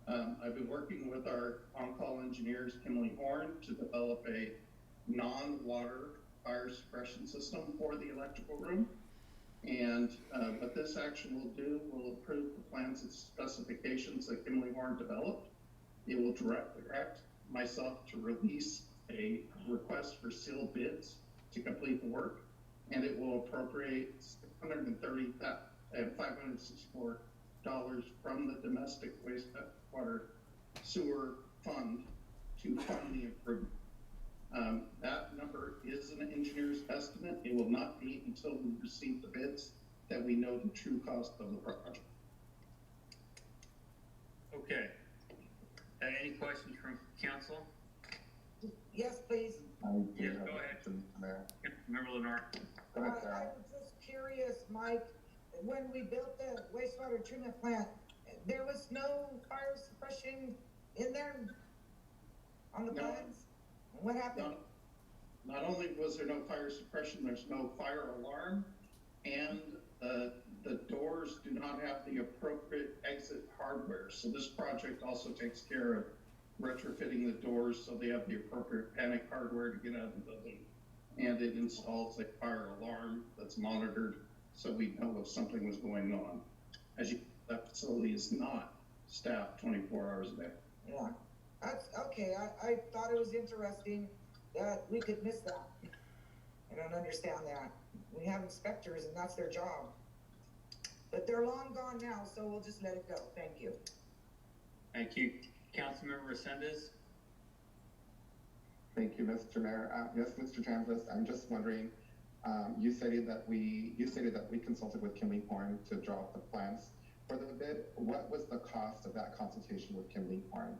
I've been working with our on-call engineers, Kimberly Horn, to develop a non-water fire suppression system for the electrical room. And what this action will do will approve the plans and specifications that Kimberly Horn developed. It will direct myself to release a request for sealed bids to complete the work, and it will appropriate $564 from the domestic wastewater sewer fund to fund the improvement. That number is an engineer's estimate. It will not be until we receive the bids that we know the true cost of the project. Okay. Any questions from council? Yes, please. Yes, go ahead. Member Lenore. I was just curious, Mike, when we built the wastewater treatment plant, there was no fire suppression in there on the No. plans? What happened? Not only was there no fire suppression, there's no fire alarm, and the doors do not have the appropriate exit hardware. So this project also takes care of retrofitting the doors so they have the appropriate panic hardware to get out of the building. And it installs a fire alarm that's monitored so we know if something was going on. As you, that facility is not staffed 24 hours a day. Yeah, that's, okay, I thought it was interesting that we could miss that. I don't understand that. We have inspectors and that's their job. But they're long gone now, so we'll just let it go. Thank you. Thank you. Councilmember Resendez? Thank you, Mr. Mayor. Yes, Mr. Chambliss, I'm just wondering, you stated that we consulted with Kimley Horn to draw up the plans for the bid. What was the cost of that consultation with Kimley Horn?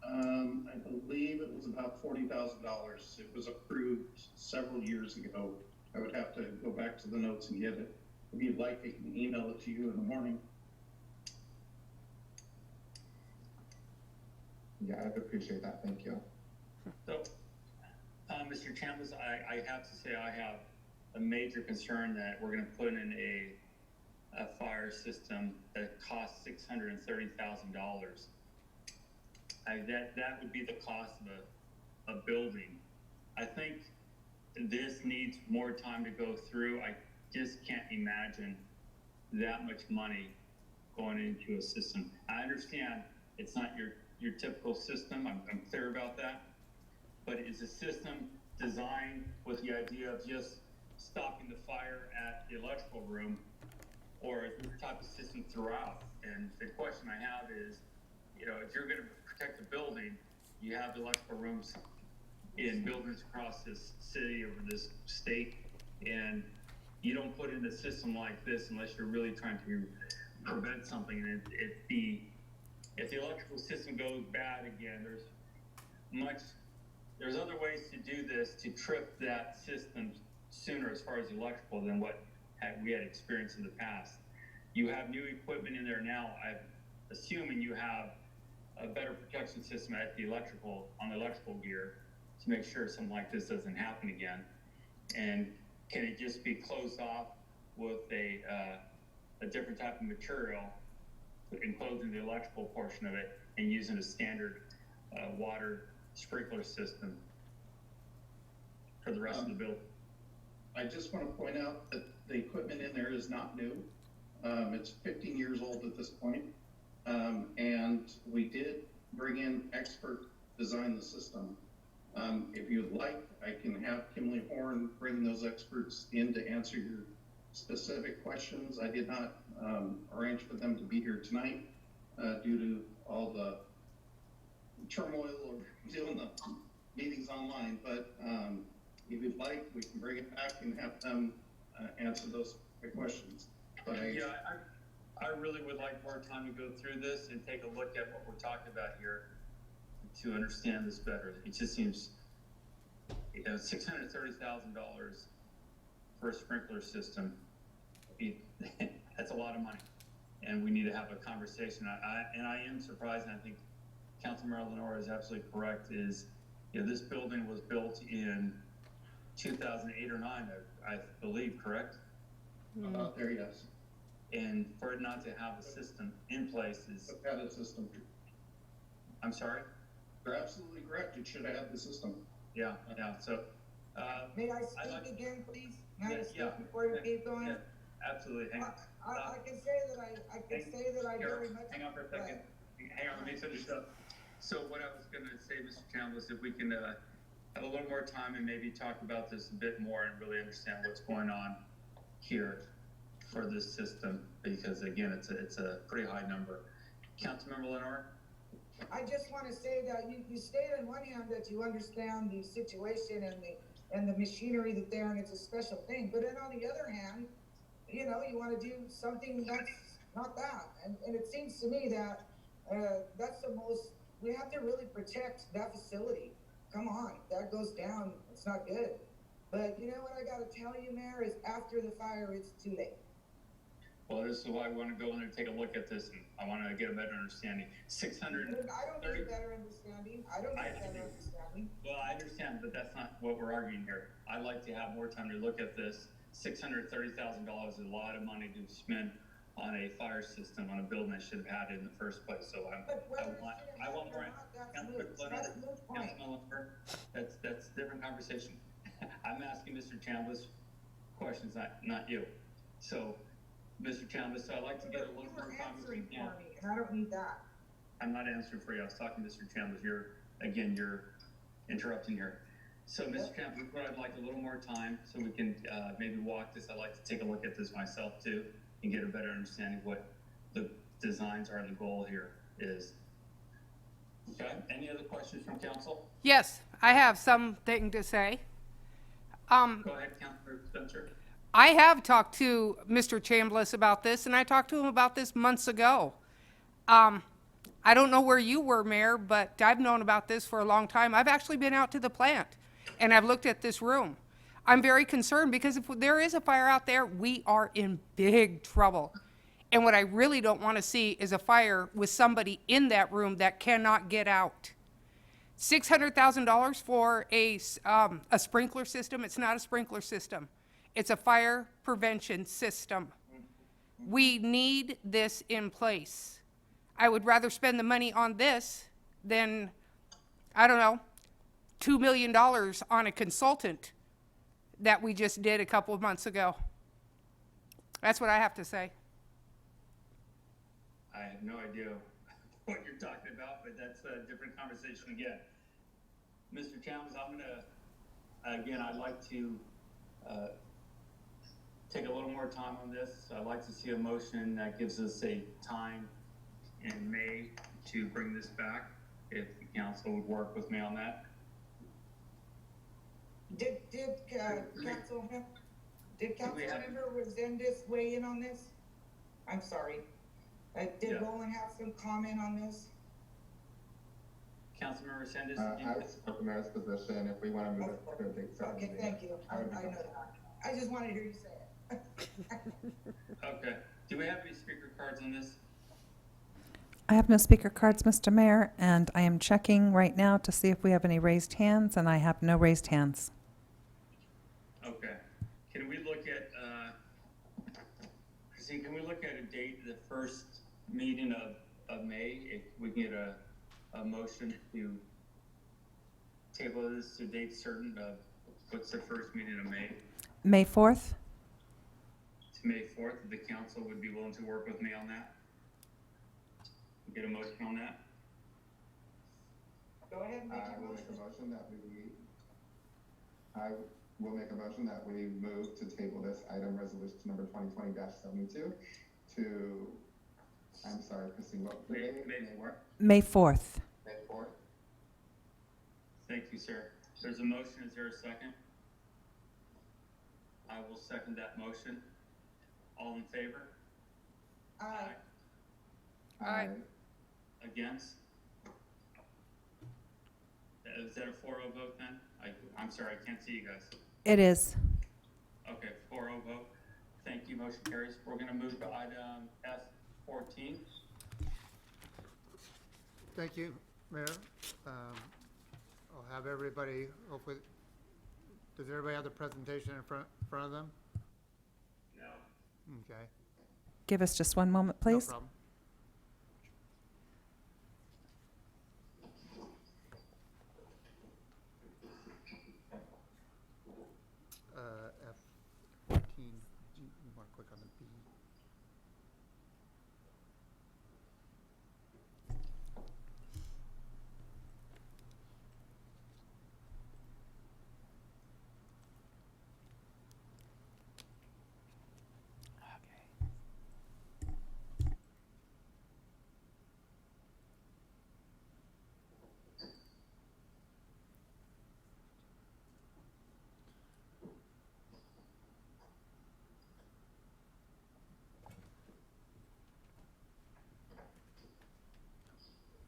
I believe it was about $40,000. It was approved several years ago. I would have to go back to the notes and get it. If you'd like, I can email it to you in the morning. Yeah, I'd appreciate that. Thank you. So, Mr. Chambliss, I have to say I have a major concern that we're going to put in a fire system that costs $630,000. That would be the cost of a building. I think this needs more time to go through. I just can't imagine that much money going into a system. I understand it's not your typical system. I'm clear about that. But is a system designed with the idea of just stopping the fire at the electrical room, or is there a type of system throughout? And the question I have is, you know, if you're going to protect a building, you have electrical rooms in buildings across this city or this state, and you don't put in a system like this unless you're really trying to prevent something. And if the electrical system goes bad again, there's other ways to do this to trip that system sooner as far as electrical than what we had experienced in the past. You have new equipment in there now. I'm assuming you have a better protection system on the electrical gear to make sure something like this doesn't happen again. And can it just be closed off with a different type of material, enclosing the electrical portion of it and using a standard water sprinkler system for the rest of the building? I just want to point out that the equipment in there is not new. It's 15 years old at this point. And we did bring in expert design the system. If you'd like, I can have Kimley Horn bring those experts in to answer your specific questions. I did not arrange for them to be here tonight due to all the turmoil of doing the meetings online. But if you'd like, we can bring it back and have them answer those questions. But I really would like more time to go through this and take a look at what we're talking about here to understand this better. It just seems, you know, $630,000 for a sprinkler system. That's a lot of money, and we need to have a conversation. I am surprised, and I think Councilmember Lenore is absolutely correct. Is, you know, this building was built in 2008 or 9, I believe, correct? About there, yes. And for it not to have a system in place is. Had a system. I'm sorry? You're absolutely correct. It should have had the system. Yeah. So. May I speak again, please? May I speak before you keep going? Yeah, absolutely. Hang on. I can say that I very much. Hang on for a second. Hang on, let me finish up. So what I was going to say, Mr. Chambliss, if we can have a little more time and maybe talk about this a bit more and really understand what's going on here for this system, because again, it's a pretty high number. Councilmember Lenore? I just want to say that you state on one hand that you understand the situation and the machinery that's there, and it's a special thing. But then on the other hand, you know, you want to do something that's not that. And it seems to me that that's the most, we have to really protect that facility. Come on, that goes down, it's not good. But you know what I got to tell you, Mayor, is after the fire, it's too late. Well, this is why I want to go in and take a look at this, and I want to get a better understanding. 630. I don't need a better understanding. I don't need a better understanding. Well, I understand, but that's not what we're arguing here. I'd like to have more time to look at this. $630,000 is a lot of money to spend on a fire system on a building that should have had it in the first place. So I want more. Councilman Lindbergh, that's a different conversation. I'm asking Mr. Chambliss questions, not you. So, Mr. Chambliss, so I'd like to get a little more Answering conversation. for me, and I don't need that. I'm not answering for you. I was talking to Mr. Chambliss. You're interrupting here. So, Mr. Chambliss, what I'd like a little more time so we can maybe walk this. I'd like to take a look at this myself too and get a better understanding of what the designs are and the goal here is. Okay. Any other questions from council? Yes, I have something to say. Go ahead, Councilor Spencer. I have talked to Mr. Chambliss about this, and I talked to him about this months ago. I don't know where you were, Mayor, but I've known about this for a long time. I've actually been out to the plant, and I've looked at this room. I'm very concerned because if there is a fire out there, we are in big trouble. And what I really don't want to see is a fire with somebody in that room that cannot get out. $600,000 for a sprinkler system. It's not a sprinkler system. It's a fire prevention system. We need this in place. I would rather spend the money on this than, I don't know, $2 million on a consultant that we just did a couple of months ago. That's what I have to say. I have no idea what you're talking about, but that's a different conversation again. Mr. Chambliss, I'm gonna, again, I'd like to take a little more time on this. I'd like to see a motion that gives us a time in May to bring this back, if the council would work with me on that. Did Councilmember Resendez weigh in on this? I'm sorry. Did Roland have some comment on this? Councilmember Resendez? I would support the mayor's position if we want to move it to a date certain. Okay, thank you. I know that. I just wanted to hear you say it. Okay. Do we have any speaker cards on this? I have no speaker cards, Mr. Mayor, and I am checking right now to see if we have any raised hands, and I have no raised hands. Okay. Can we look at, Christine, can we look at a date, the first meeting of May, if we can get a motion to table this to date certain of what's the first meeting of May? May 4th? To May 4th, if the council would be willing to work with me on that? Get a motion on that? Go ahead and make I your will make a motion. motion that I will make a motion that we move to table this item, resolution number 2020-72 to, I'm sorry, Christine, what? May 4th? May 4th. May 4th. Thank you, sir. There's a motion. Is there a second? I will second that motion. All in favor? Aye. Aye. Against? Is that a 4-0 vote then? I'm sorry, I can't see you guys. It is. Okay, 4-0 vote. Thank you, motion carries. We're gonna move to item S14. Thank you, Mayor. I'll have everybody, hopefully, does everybody have the presentation in front of them? No. Okay. Give us just one moment, please. No problem. F14, you want to click on the B.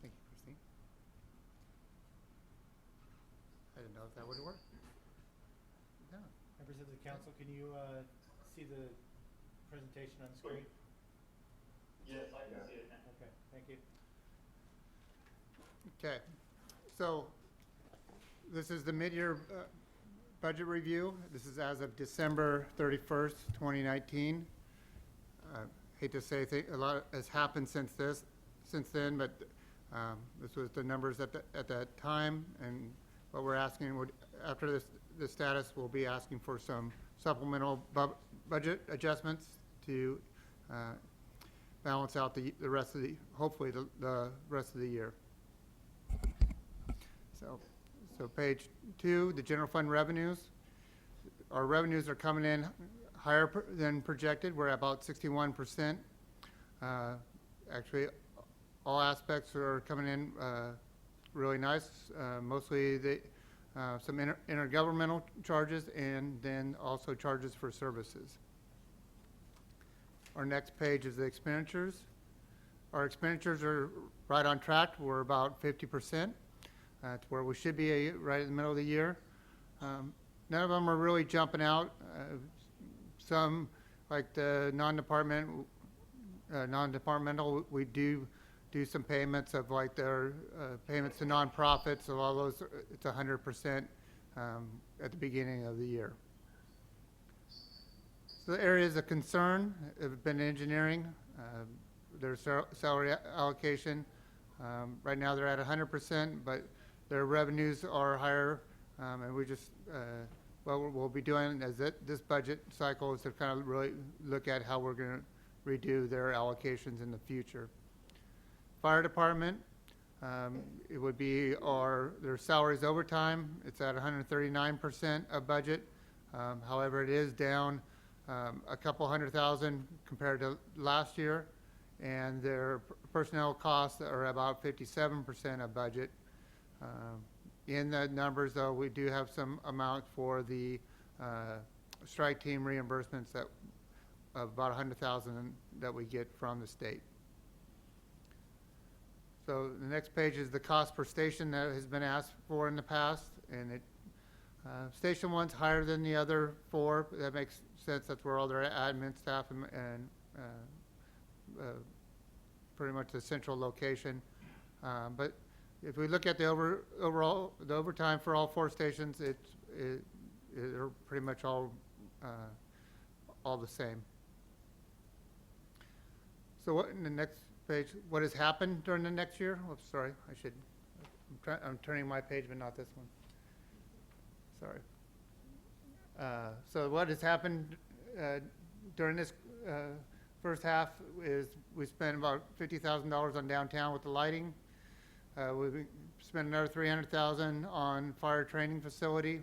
Thank you, Christine. I didn't know if that would work. No. Members of the council, can you see the presentation on screen? Yes, I can Yeah. see it now. Okay, thank you. Okay, so this is the mid-year budget review. This is as of December 31st, 2019. Hate to say a lot has happened since then, but this was the numbers at that time, and what we're asking after this status, we'll be asking for some supplemental budget adjustments to balance out the rest of hopefully the rest of the year. So page 2, the general fund revenues. Our revenues are coming in higher than projected. We're at about 61%. Actually, all aspects are coming in really nice. Mostly some intergovernmental charges and then also charges for services. Our next page is the expenditures. Our expenditures are right on track. We're about 50%. That's where we should be right in the middle of the year. None of them are really jumping out. Some, like the non-departmental, we do some payments of like their payments to nonprofits. So all those, it's 100% at the beginning of the year. So the areas of concern have been engineering. Their salary allocation. Right now they're at 100%, but their revenues are higher, and we just, what we'll be doing as this budget cycle is to kind of really look at how we're going to redo their allocations in the future. Fire department, it would be their salaries overtime. It's at 139% of budget. However, it is down a couple $100,000 compared to last year, and their personnel costs are about 57% of budget. In the numbers, though, we do have some amount for the strike team reimbursements of about $100,000 that we get from the state. So the next page is the cost per station that has been asked for in the past, and station 1's higher than the other 4. That makes sense. That's where all their admin staff and pretty much the central location. But if we look at the overtime for all 4 stations, they're pretty much all the same. So what in the next page? What has happened during the next year? Oops, sorry, I'm turning my page, but not this one. Sorry. So what has happened during this first half is we spent about $50,000 on downtown with the lighting. We spent another $300,000 on fire training facility,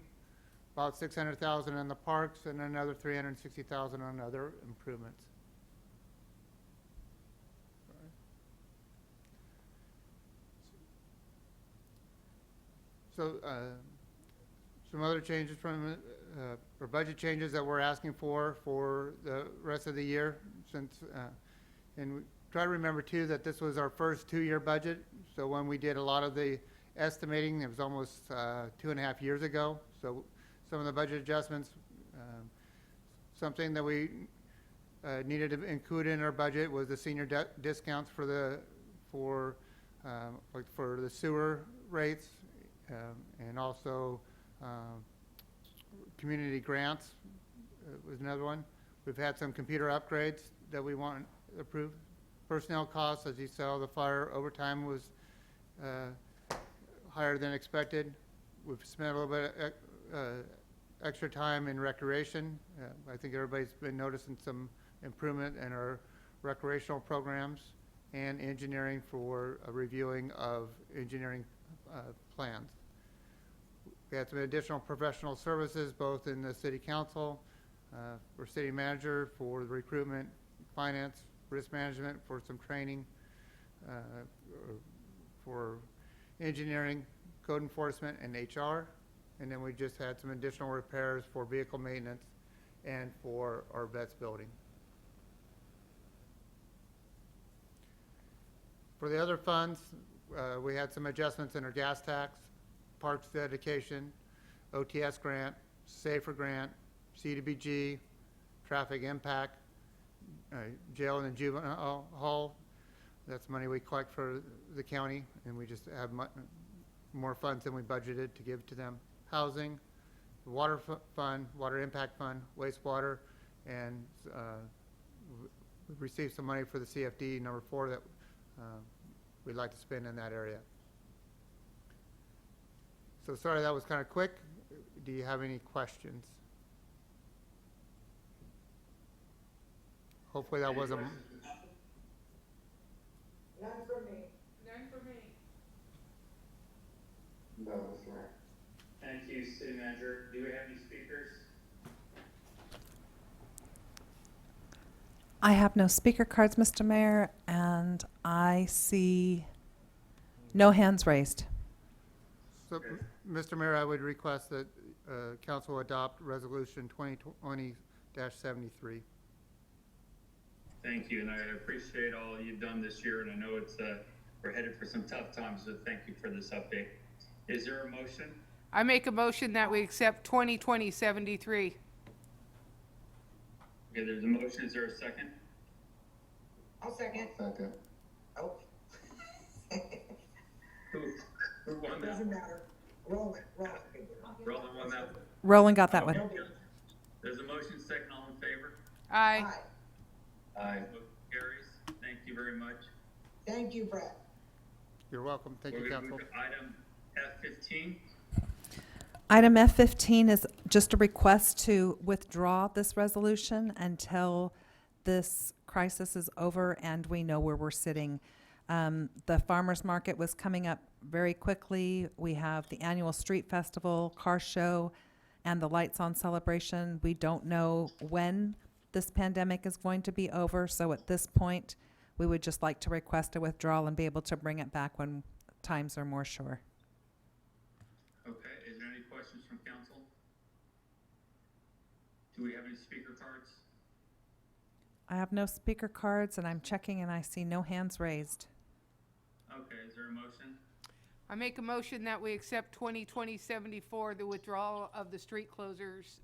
about $600,000 in the parks, and another $360,000 on other improvements. So some other changes or budget changes that we're asking for the rest of the year, and we try to remember too that this was our first 2-year budget. So when we did a lot of the estimating, it was almost 2.5 years ago. So some of the budget adjustments, something that we needed to include in our budget was the senior discounts for the sewer rates, and also community grants was another one. We've had some computer upgrades that we want approved. Personnel costs, as you saw, the fire overtime was higher than expected. We've spent a little bit extra time in recreation. I think everybody's been noticing some improvement in our recreational programs, and engineering for a reviewing of engineering plans. We had some additional professional services both in the city council, for city manager, for the recruitment, finance, risk management, for some training, for engineering, code enforcement, and HR. And then we just had some additional repairs for vehicle maintenance and for our vets building. For the other funds, we had some adjustments in our gas tax, parks dedication, OTS grant, SAFER grant, CDBG, traffic impact, jail and the juvenile hall. That's money we collect for the county, and we just have more funds than we budgeted to give to them. Housing, the water fund, water impact fund, wastewater, and we received some money for the CFD number 4 that we'd like to spend in that area. So sorry that was kind of quick. Do you have any questions? Hopefully that wasn't. None for me. None for me. No, Mr. Mayor. Thank you, City Manager. Do we have any speakers? I have no speaker cards, Mr. Mayor, and I see no hands raised. So, Mr. Mayor, I would request that council adopt Resolution 2020-73. Thank you, and I appreciate all you've done this year, and I know it's we're headed for some tough times, so thank you for this update. Is there a motion? I make a motion that we accept 2020-73. Okay, there's a motion. Is there a second? I'll second. Second. Oh. Who won that? Doesn't matter. Roll it. Roland won that. Roland got that one. There's a motion, second, all in favor? Aye. Aye. Motion carries. Thank you very much. Thank you, Brett. You're welcome. Thank you, We're gonna council. move to item F15. Item F15 is just a request to withdraw this resolution until this crisis is over and we know where we're sitting. The farmer's market was coming up very quickly. We have the annual street festival, car show, and the lights on celebration. We don't know when this pandemic is going to be over, so at this point, we would just like to request a withdrawal and be able to bring it back when times are more sure. Okay, is there any questions from council? Do we have any speaker cards? I have no speaker cards, and I'm checking, and I see no hands raised. Okay, is there a motion? I make a motion that we accept 2020-74, the withdrawal of the street closures.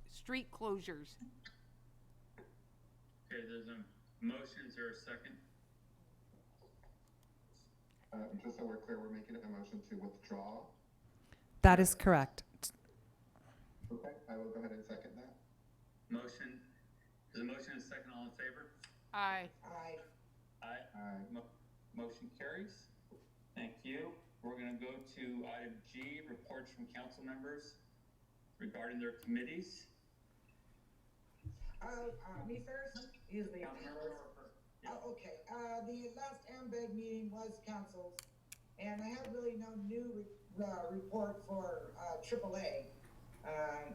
Okay, there's a motion. Is there a second? Just so we're clear, we're making a motion to withdraw. That is correct. Okay, I will go ahead and second that. Motion. There's a motion and a second. All in favor? Aye. Aye. Aye. Aye. Motion carries. Thank you. We're going to go to item G, reports from council members regarding their committees. Me first? Usually. Councilmember. Oh, okay. The last AMBEG meeting was canceled, and I have really no new report for AAA.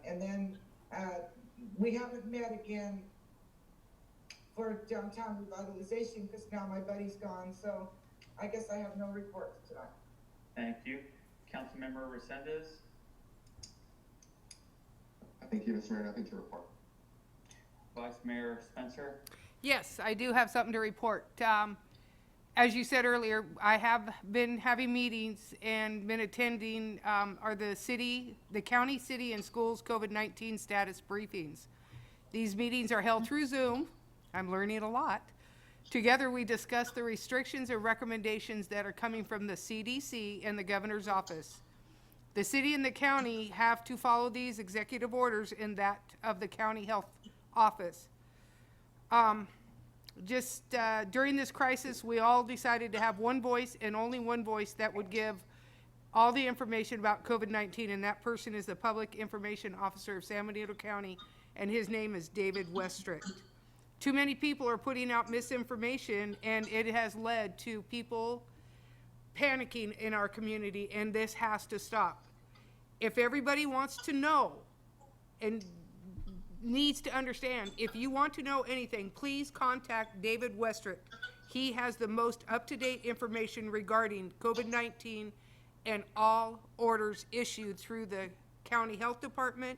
And then we haven't met again for downtown revitalization because now my buddy's gone, so I guess I have no reports tonight. Thank you. Councilmember Resendez. Thank you, Mr. Mayor. Nothing to report. Vice Mayor Spencer. Yes, I do have something to report. As you said earlier, I have been having meetings and been attending are the county, city, and schools COVID-19 status briefings. These meetings are held through Zoom. I'm learning a lot. Together, we discuss the restrictions and recommendations that are coming from the CDC and the governor's office. The city and the county have to follow these executive orders in that of the county health office. During this crisis, we all decided to have one voice and only one voice that would give all the information about COVID-19, and that person is the Public Information Officer of San Benito County, and his name is David Westrick. Too many people are putting out misinformation, and it has led to people panicking in our community, and this has to stop. If everybody wants to know and needs to understand, if you want to know anything, please contact David Westrick. He has the most up-to-date information regarding COVID-19 and all orders issued through the county health department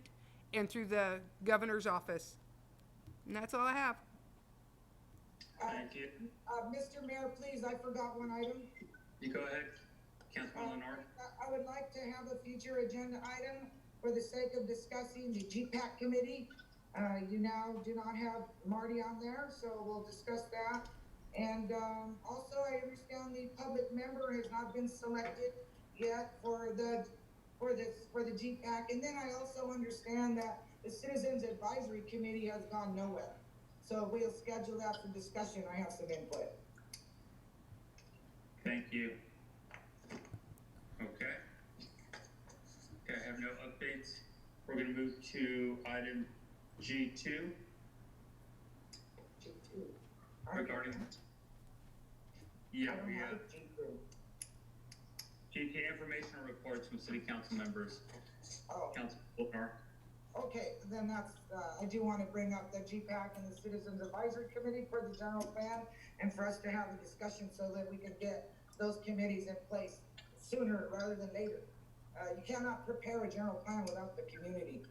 and through the governor's office. And that's all I have. Thank you. Mr. Mayor, please, I forgot one item. You go ahead. Councilman Lenore. I would like to have a future agenda item for the sake of discussing the GPAC committee. You now do not have Marty on there, so we'll discuss that. And, also I understand the public member has not been selected yet for the GPAC. And then I also understand that the Citizens Advisory Committee has gone nowhere. So we'll schedule that for discussion. I have some input. Thank you. Okay. Okay, I have no updates. We're gonna move to item G2 regarding, yeah, we have G2 informational reports from city council members. Oh. Council Wilknar. Okay, then that's, I do want to bring up the GPAC and the Citizens Advisory Committee for the general plan and for us to have a discussion so that we can get those committees in place sooner rather than later. You cannot prepare a general plan without the community.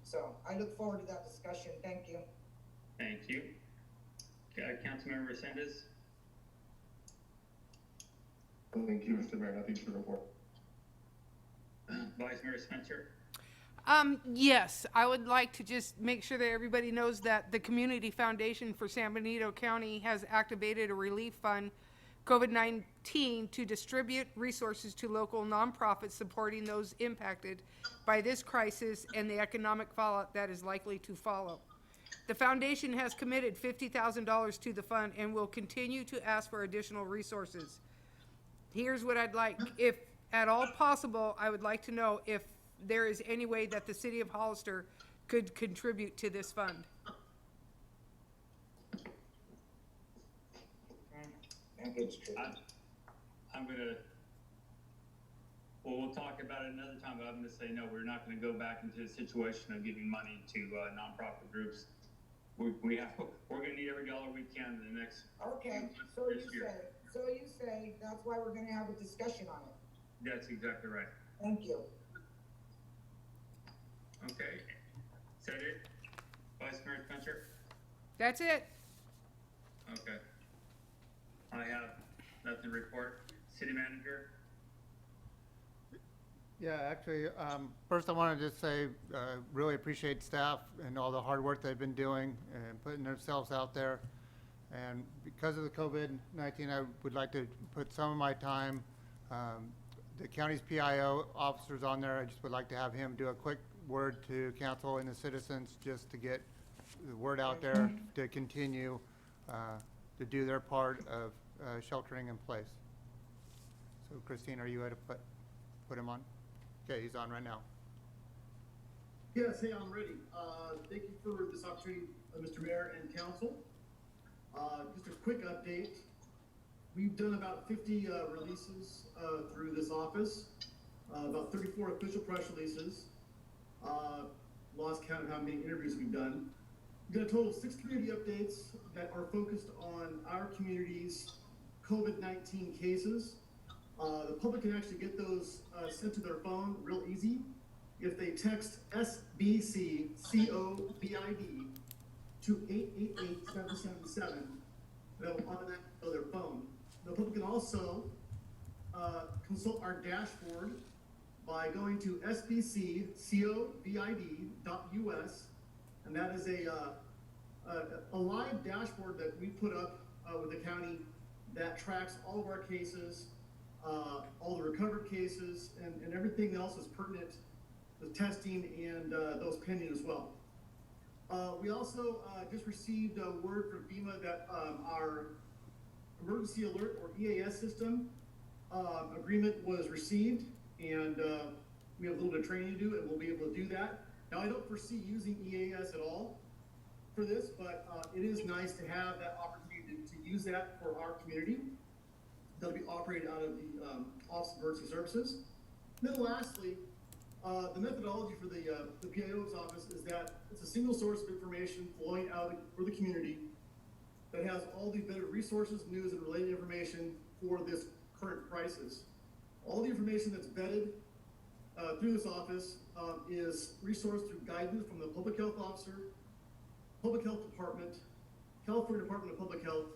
So I look forward to that discussion. Thank you. Thank you. Councilmember Resendez. Thank you, Mr. Mayor. Nothing to report. Vice Mayor Spencer. Yes, I would like to just make sure that everybody knows that the Community Foundation for San Benito County has activated a relief fund, COVID-19, to distribute resources to local nonprofits supporting those impacted by this crisis and the economic fallout that is likely to follow. The foundation has committed $50,000 to the fund and will continue to ask for additional resources. Here's what I'd like. If at all possible, I would like to know if there is any way that the city of Hollister could contribute to this fund. I'm gonna, well, we'll talk about it another time, but I'm gonna say, no, we're not gonna go back into the situation of giving money to, nonprofit groups. We're gonna need every dollar we can in the next. Okay, so you say that's why we're gonna have a discussion on it. That's exactly right. Thank you. Okay, is that it? Vice Mayor Spencer? That's it. Okay. I have nothing to report. City Manager? Yeah, actually, first I want to just say, really appreciate staff and all the hard work they've been doing and putting themselves out there. And because of the COVID-19, I would like to put some of my time, the county's PIO officer's on there. I just would like to have him do a quick word to council and the citizens just to get the word out there to continue to do their part of sheltering in place. So Christine, are you ready to put him on? Okay, he's on right now. Yes, hey, I'm ready. Thank you for this opportunity, Mr. Mayor and Council. Just a quick update. We've done about 50 releases through this office, about 34 official press releases. Lost count of how many interviews we've done. We've got a total of 6 community updates that are focused on our community's COVID-19 cases. The public can actually get those sent to their phone real easy if they text SBC COVID to 888-777. They'll automatically go to their phone. The public can also consult our dashboard by going to sbccovid.us, and that is a live dashboard that we put up with the county that tracks all of our cases, all the recovered cases, and everything else is pertinent with testing and those pending as well. We also just received a word from FEMA that our emergency alert or EAS system agreement was received, and we have a little bit of training to do, and we'll be able to do that. Now, I don't foresee using EAS at all for this, but it is nice to have that opportunity to use that for our community. That'll be operated out of the Office of Emergency Services. And then lastly, the methodology for the PIO's office is that it's a single source of information flowing out for the community that has all the better resources, news, and related information for this current crisis. All the information that's vetted through this office is resourced through guidance from the Public Health Officer, Public Health Department, California Department of Public Health,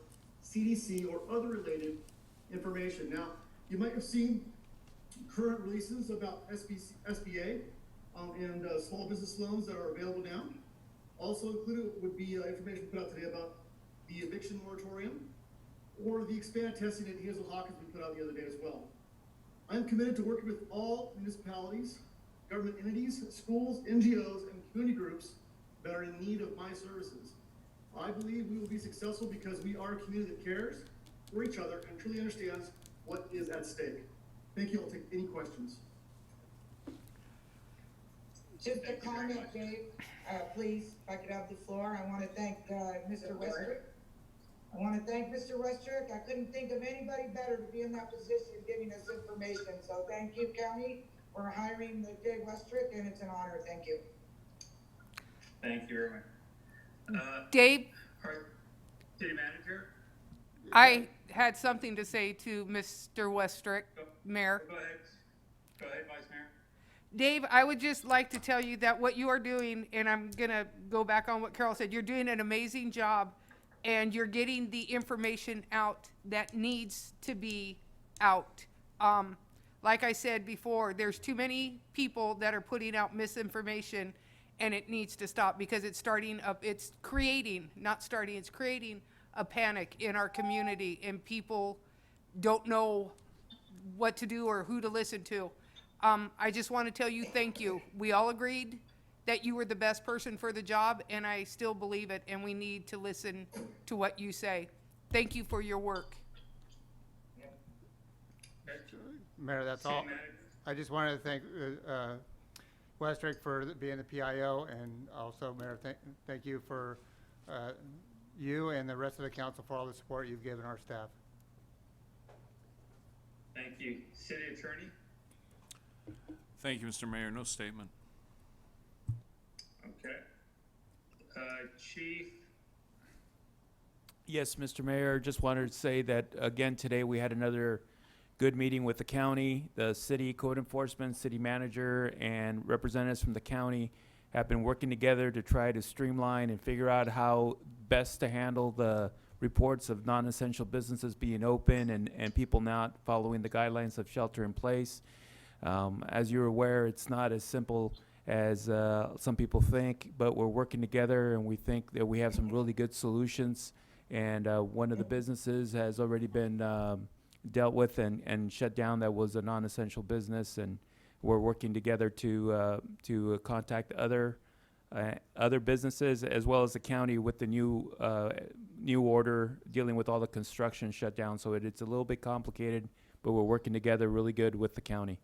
CDC, or other related information. Now, you might have seen current releases about SBA and small business loans that are available now. Also included would be information put out today about the eviction moratorium or the expanded testing at Hazel Hawkins we put out the other day as well. I'm committed to working with all municipalities, government entities, schools, NGOs, and community groups that are in need of my services. I believe we will be successful because we are a community that cares for each other and truly understands what is at stake. Thank you. I'll take any questions. Just a comment, Dave, please, if I could have the floor. I want to thank Mr. Westrick. I couldn't think of anybody better to be in that position giving us information. So thank you, County, for hiring Dave Westrick, and it's an honor. Thank you. Thank you very much. Dave, Our city manager? I had something to say to Mr. Westrick, Mayor. Go ahead. Go ahead, Vice Mayor. Dave, I would just like to tell you that what you are doing, and I'm going to go back on what Carol said, you're doing an amazing job, and you're getting the information out that needs to be out. Like I said before, there's too many people that are putting out misinformation, and it needs to stop because it's creating a panic in our community, and people don't know what to do or who to listen to. I just want to tell you thank you. We all agreed that you were the best person for the job, and I still believe it, and we need to listen to what you say. Thank you for your work. Mayor, that's all. I just wanted to thank Westrick for being the PIO, and also, Mayor, thank you for you and the rest of the council for all the support you've given our staff. Thank you. City Attorney? Thank you, Mr. Mayor. No statement. Okay. Chief? Yes, Mr. Mayor, just wanted to say that, again, today we had another good meeting with the county, the city code enforcement, city manager, and representatives from the county have been working together to try to streamline and figure out how best to handle the reports of non-essential businesses being open and people not following the guidelines of shelter in place. As you're aware, it's not as simple as some people think, but we're working together, and we think that we have some really good solutions. And one of the businesses has already been dealt with and shut down. That was a non-essential business, and we're working together to contact other businesses as well as the county with the new order dealing with all the construction shut down. So it's a little bit complicated, but we're working together really good with the county.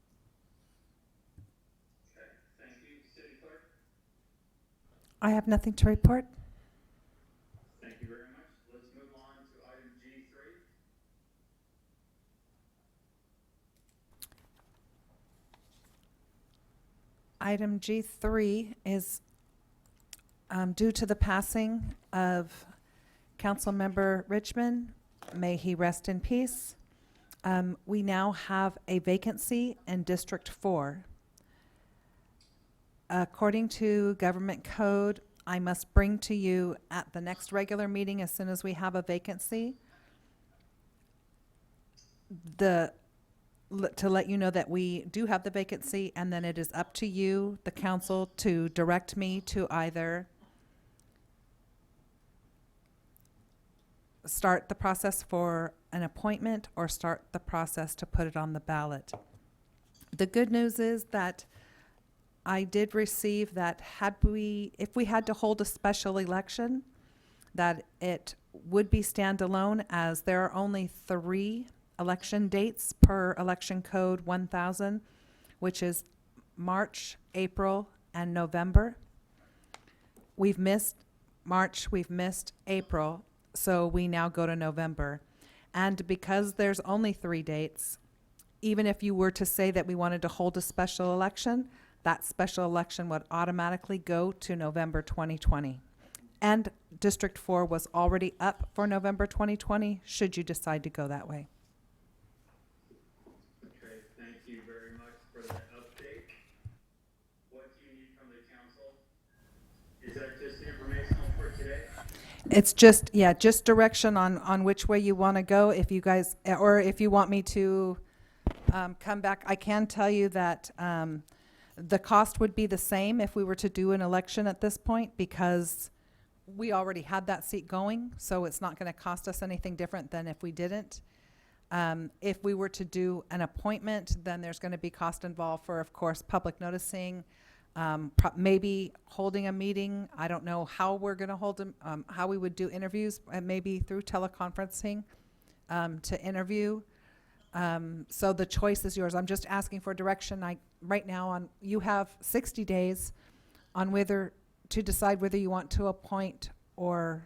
I have nothing to report. Thank you very much. Let's move on to item G3. Item G3 is due to the passing of Councilmember Richmond. May he rest in peace. We now have a vacancy in District 4. According to government code, I must bring to you at the next regular meeting, as soon as we have a vacancy, to let you know that we do have the vacancy, and then it is up to you, the council, to direct me to either start the process for an appointment or start the process to put it on the ballot. The good news is that I did receive that if we had to hold a special election, that it would be standalone, as there are only 3 election dates per election code 1000, which is March, April, and November. We've missed March, we've missed April, so we now go to November. And because there's only 3 dates, even if you were to say that we wanted to hold a special election, that special election would automatically go to November 2020. And District 4 was already up for November 2020, should you decide to go that way. Okay, thank you very much for that update. What do you need from the council? Is that just informational for today? It's just, yeah, just direction on which way you want to go. If you guys, or if you want me to come back, I can tell you that The cost would be the same if we were to do an election at this point because we already had that seat going, so it's not going to cost us anything different than if we didn't. If we were to do an appointment, then there's going to be cost involved for, of course, public noticing, maybe holding a meeting. I don't know how we're going to hold them, how we would do interviews, maybe through teleconferencing to interview. So the choice is yours. I'm just asking for direction. Right now, you have 60 days on whether to decide whether you want to appoint or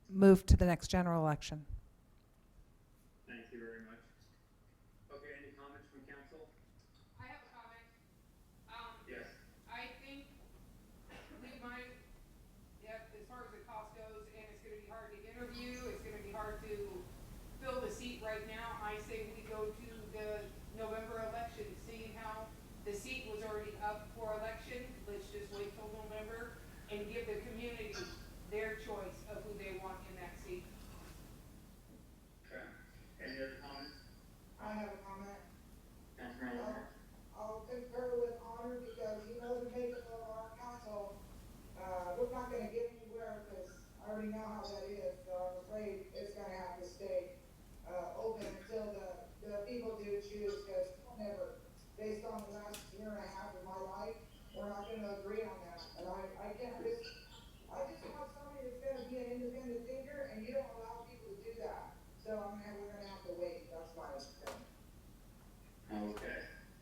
move to the next general election. Thank you very much. Okay, any comments from council? I have a comment. Yes. I think we might, as far as the cost goes, and it's gonna be hard to interview, it's gonna be hard to fill the seat right now, I say we go to the November election, seeing how the seat was already up for election, let's just wait till November and give the community their choice of who they want in that seat. Okay. Any other comments? I have a comment. Councilman Lamar? I'll concur with Honor because he knows the makeup of our council. We're not gonna get anywhere because I already know how that is, so I'm afraid it's gonna have to stay, open until the people do choose, because never, based on the last year and a half of my life, we're not gonna agree on that. And I can't just, I just want somebody that's gonna be an independent thinker, and you don't allow people to do that. So we're gonna have to wait, that's my thing. Okay,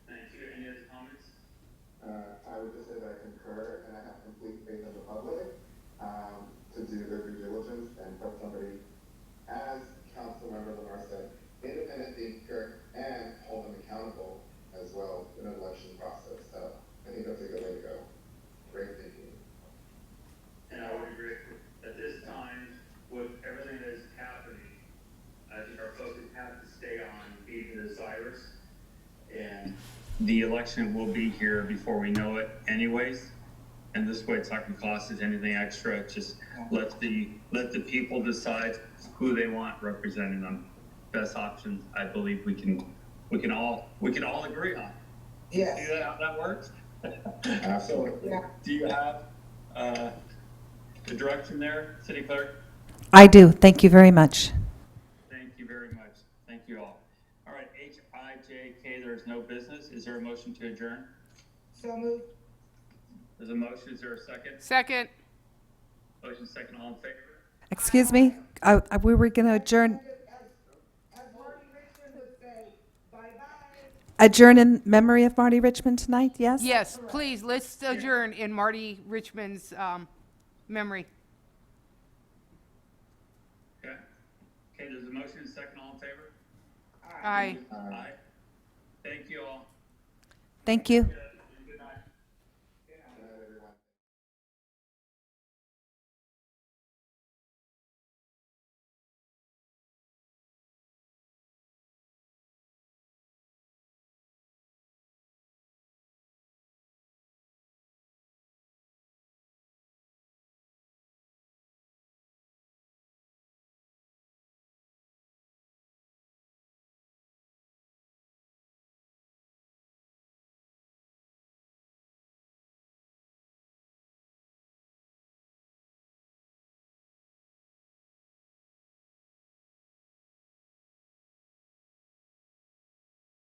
thank you. Any other comments? I would just say that I concur, and I have complete faith in the public, to do their due diligence and put somebody, as Councilmember Lamar said, independent thinker, and hold them accountable as well in an election process. So I think that's a good way to go. Great thinking. And I would agree. At this time, with everything that is happening, I think our focus has to stay on beating this virus. And the election will be here before we know it anyways. And this way it's not gonna cost us anything extra. Just let the people decide who they want representing them. Best options, I believe we can all agree on. Yes. See how that works? Absolutely. Yeah. Do you have, the direction there, City Clerk? I do. Thank you very much. Thank you very much. Thank you all. All right, HIJK, there's no business. Is there a motion to adjourn? So moved. There's a motion. Is there a second? Second. Motion second, all in favor? Excuse me? We were going to adjourn. As Marty Richmond would say, bye-bye. Adjourn in memory of Marty Richmond tonight, yes? Yes, please, let's adjourn in Marty Richmond's, memory. Okay. Okay, there's a motion, second, all in favor? Aye. Aye. Thank you all. Thank you.